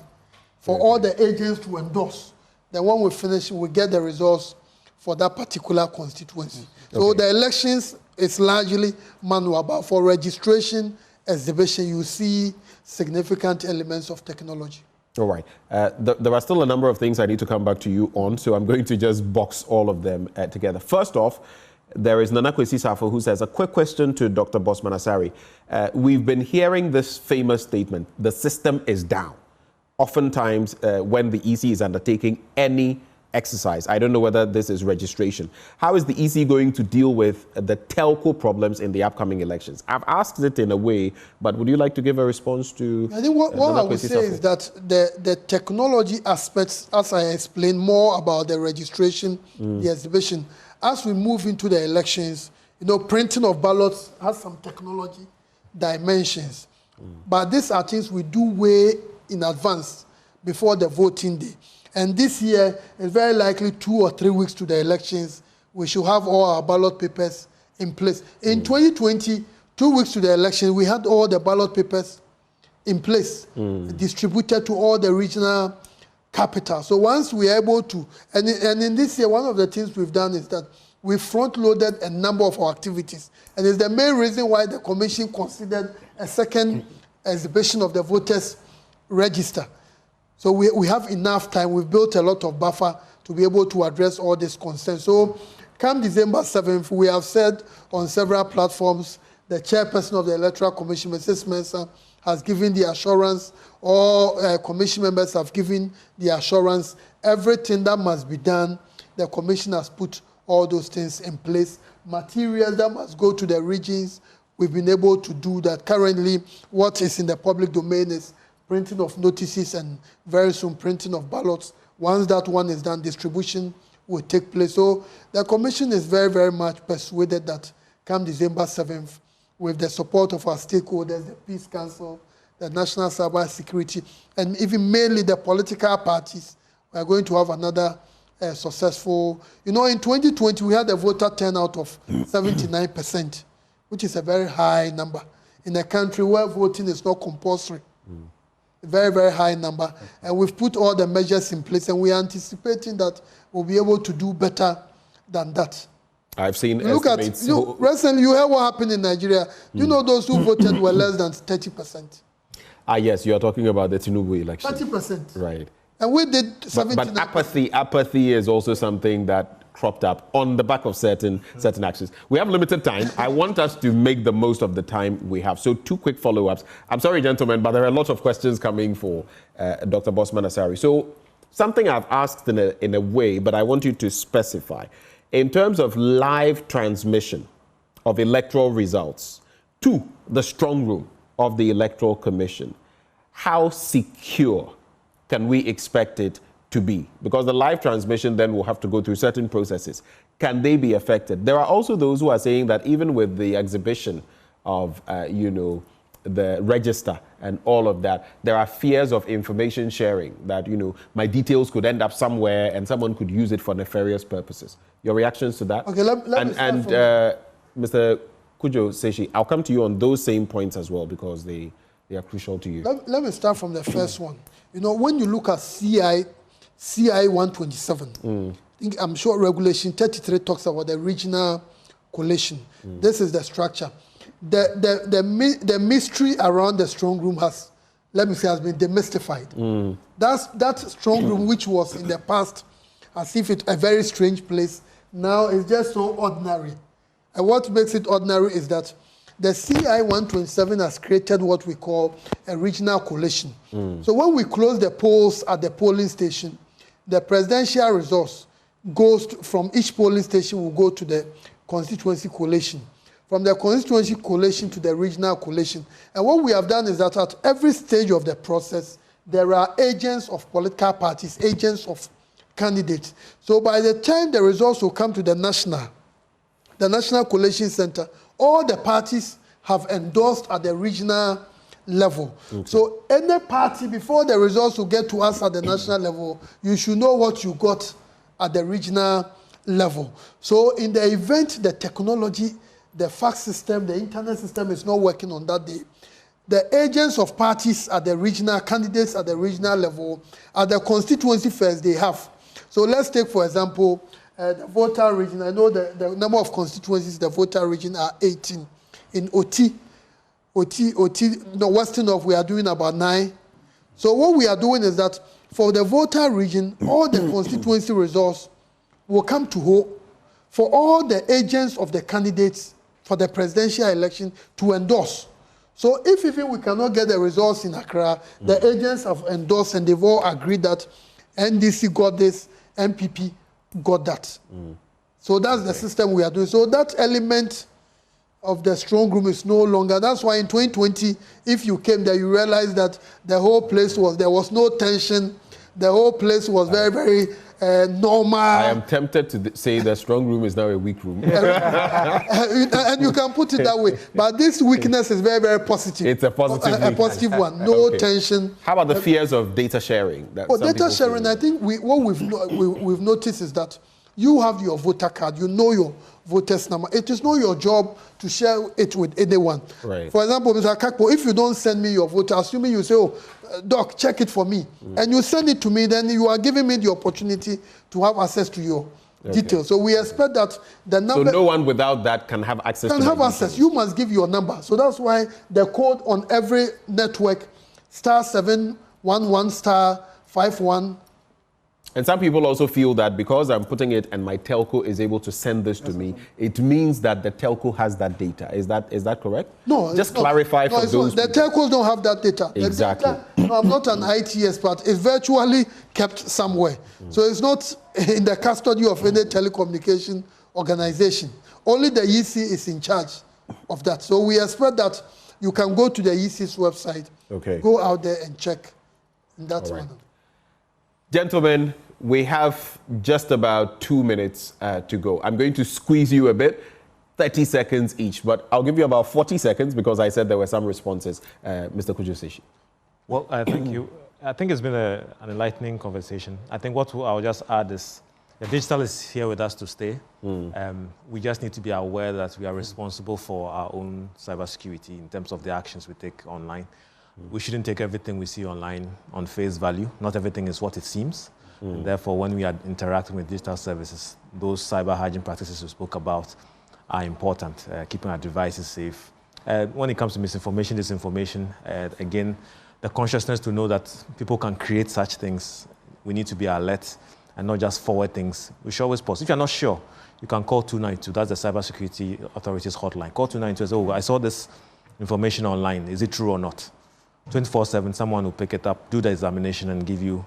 for all the agents to endorse. Then when we finish, we get the results for that particular constituency. So the elections is largely manual, but for registration, exhibition, you see significant elements of technology. All right. There are still a number of things I need to come back to you on, so I'm going to just box all of them together. First off, there is Nana Kwesi Safo who says, a quick question to Dr. Bosman Asare. We've been hearing this famous statement, the system is down. Oftentimes, when the EC is undertaking any exercise, I don't know whether this is registration. How is the EC going to deal with the telco problems in the upcoming elections? I've asked it in a way, but would you like to give a response to I think what I would say is that the technology aspects, as I explained more about the registration, the exhibition, as we move into the elections, printing of ballots has some technology dimensions. But these are things we do way in advance before the voting day. And this year, it's very likely 2 or 3 weeks to the elections, we should have all our ballot papers in place. In 2020, 2 weeks to the election, we had all the ballot papers in place, distributed to all the regional capitals. So once we are able to, and in this year, one of the things we've done is that we front-loaded a number of our activities. And it's the main reason why the Commission considered a second exhibition of the voters' register. So we have enough time. We've built a lot of buffer to be able to address all these concerns. So come December 7th, we have said on several platforms, the chairperson of the Electoral Commission, Mrs. Mensah, has given the assurance, all commission members have given the assurance, everything that must be done, the commission has put all those things in place. Materials that must go to the regions, we've been able to do that. Currently, what is in the public domain is printing of notices and very soon printing of ballots. Once that one is done, distribution will take place. So the commission is very, very much persuaded that come December 7th, with the support of our stakeholders, the Peace Council, the National Cybersecurity, and even mainly the political parties, we are going to have another successful. In 2020, we had a voter turnout of 79%, which is a very high number in a country where voting is not compulsory. A very, very high number. And we've put all the measures in place, and we are anticipating that we'll be able to do better than that. I've seen Look estimates. Recently, you heard what happened in Nigeria. You know those who voted were less than 30%. Yes, you are talking about the Tinubu election. 30%. Right. And we did 79%. But apathy is also something that cropped up on the back of certain actions. We have limited time. I want us to make the most of the time we have. So 2 quick follow-ups. I'm sorry, gentlemen, but there are a lot of questions coming for Dr. Bosman Asare. So something I've asked in a way, but I want you to specify. In terms of live transmission of electoral results to the strong room of the Electoral Commission, how secure can we expect it to be? Because the live transmission then will have to go through certain processes. Can they be affected? There are also those who are saying that even with the exhibition of, the register and all of that, there are fears of information sharing, that, my details could end up somewhere and someone could use it for nefarious purposes. Your reactions to that? Okay, let me start Mr. Kujo Seshi, I'll come to you on those same points as well, because they are crucial to you. Let me start from the first one. When you look at CI 127, I'm sure Regulation 33 talks about the regional coalition. This is the structure. The mystery around the strong room has been demystified. That strong room, which was in the past as if it's a very strange place, now is just so ordinary. And what makes it ordinary is that the CI 127 has created what we call a regional coalition. So when we close the polls at the polling station, the presidential results goes from each polling station will go to the constituency coalition. From the constituency coalition to the regional coalition. And what we have done is that at every stage of the process, there are agents of political parties, agents of candidates. So by the time the results will come to the National Coalition Center, all the parties have endorsed at the regional level. So any party, before the results will get to us at the national level, you should know what you got at the regional level. So in the event the technology, the fax system, the internet system is not working on that day, the agents of parties at the regional, candidates at the regional level, at the constituency first, they have. So let's take, for example, the voter region. I know the number of constituencies, the voter region are 18. In OT, Western of, we are doing about 9. So what we are doing is that for the voter region, all the constituency results will come to hold for all the agents of the candidates for the presidential election to endorse. So if even we cannot get the results in Accra, the agents have endorsed and they've all agreed that NDC got this, MPP got that. So that's the system we are doing. So that element of the strong room is no longer. That's why in 2020, if you came there, you realized that the whole place there was no tension. The whole place was very, very normal. I am tempted to say the strong room is now a weak room. And you can put it that way. But this weakness is very, very positive. It's a positive A positive one. No tension. How about the fears of data sharing? Data sharing, I think what we've noticed is that you have your voter card, you know your voter's number. It is not your job to share it with anyone. Right. For example, Mr. Kakpo, if you don't send me your voter, assuming you say, oh, Doc, check it for me, and you send it to me, then you are giving me the opportunity to have access to your details. So we expect that the number... So no one without that can have access to have access. You must give your number. So that's why the code on every network, *711*51. And some people also feel that because I'm putting it and my telco is able to send this to me, it means that the telco has that data. Is that correct? No. Just clarify for those. The telcos don't have that data. Exactly. I'm not an IT expert. It's virtually kept somewhere. So it's not in the custody of any telecommunication organization. Only the EC is in charge of that. So we expect that you can go to the EC's website, go out there and check in that manner. Gentlemen, we have just about 2 minutes to go. I'm going to squeeze you a bit, 30 seconds each, but I'll give you about 40 seconds because I said there were some responses. Mr. Kujoseshi. Well, thank you. I think it's been an enlightening conversation. I think what I'll just add is the digital is here with us to stay. We just need to be aware that we are responsible for our own cybersecurity in terms of the actions we take online. We shouldn't take everything we see online on face value. Not everything is what it seems. And therefore, when we are interacting with digital services, those cyber hygiene practices we spoke about are important, keeping our devices safe. When it comes to misinformation, disinformation, again, the consciousness to know that people can create such things, we need to be alert and not just forward things. We should always pause. If you're not sure, you can call 292. That's the Cybersecurity Authority's hotline. Call 292 and say, oh, I saw this information online. Is it true or not? 24/7, someone will pick it up, do the examination, and give you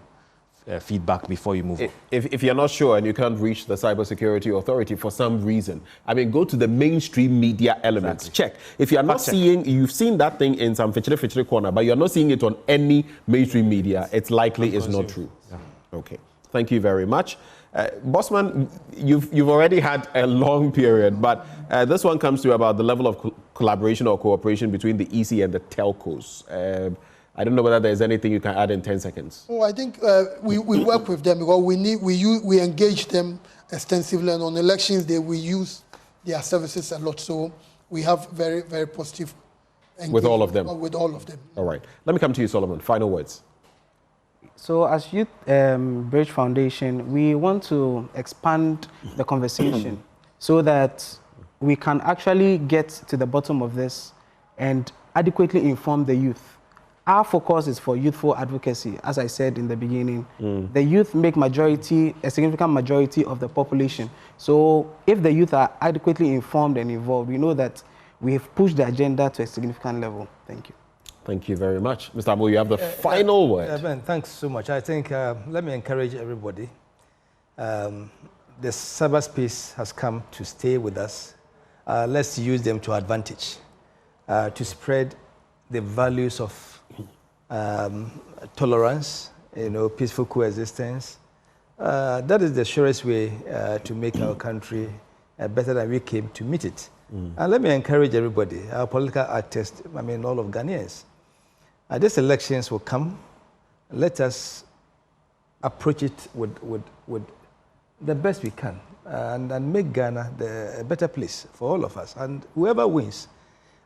feedback before you move on. If you're not sure and you can't reach the Cybersecurity Authority for some reason, I mean, go to the mainstream media elements. Check. If you're not seeing, you've seen that thing in some Fichire corner, but you're not seeing it on any mainstream media, it's likely it's not true. Okay. Thank you very much. Bossman, you've already had a long period, but this one comes to about the level of collaboration or cooperation between the EC and the telcos. I don't know whether there's anything you can add in 10 seconds. Oh, I think we work with them because we engage them extensively, and on elections day we use their services a lot. So we have very, very positive engagement with all of them. With all of them. All right. Let me come to you, Solomon. Final words. So as Youth Bridge Foundation, we want to expand the conversation so that we can actually get to the bottom of this and adequately inform the youth. Our focus is for youthful advocacy, as I said in the beginning. The youth make a significant majority of the population. So if the youth are adequately informed and involved, we know that we have pushed the agenda to a significant level. Thank you. Thank you very much. Mr. Abu, you have the final word. Ben, thanks so much. I think, let me encourage everybody. The cyberspace has come to stay with us. Let's use them to advantage, to spread the values of tolerance, peaceful coexistence. That is the surest way to make our country better than we came to meet it. And let me encourage everybody, our political actors, all of Ghanaians. These elections will come. Let us approach it with the best we can and make Ghana a better place for all of us. And whoever wins,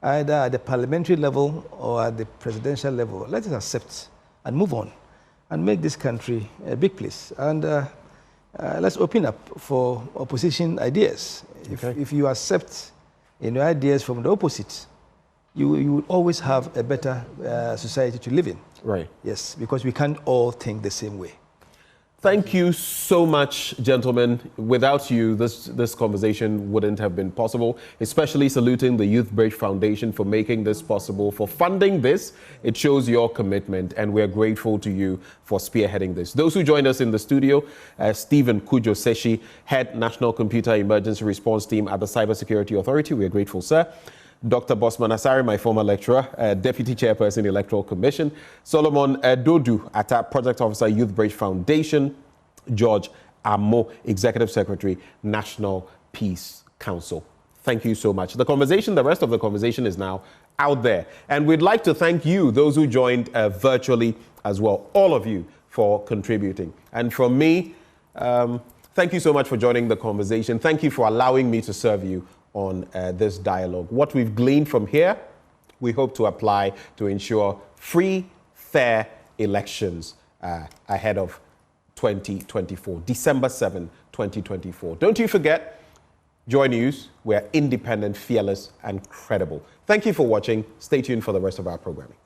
either at the parliamentary level or at the presidential level, let us accept and move on and make this country a big place. And let's open up for opposition ideas. If you accept ideas from the opposite, you will always have a better society to live in. Right. Yes, because we can't all think the same way. Thank you so much, gentlemen. Without you, this conversation wouldn't have been possible, especially saluting the Youth Bridge Foundation for making this possible, for funding this. It shows your commitment, and we're grateful to you for spearheading this. Those who joined us in the studio, Stephen Kujo Seshi, Head National Computer Emergency Response Team at the Cybersecurity Authority. We're grateful, sir. Dr. Bosman Asari, my former lecturer, Deputy Chairperson, Electoral Commission. Solomon Dodu, ATAP Project Officer, Youth Bridge Foundation. George Amo, Executive Secretary, National Peace Council. Thank you so much. The rest of the conversation is now out there. And we'd like to thank you, those who joined virtually as well, all of you for contributing. And from me, thank you so much for joining the conversation. Thank you for allowing me to serve you on this dialogue. What we've gleaned from here, we hope to apply to ensure free, fair elections ahead of 2024, December 7, 2024. Don't you forget, JoyNews, we're independent, fearless, and credible. Thank you for watching. Stay tuned for the rest of our programming.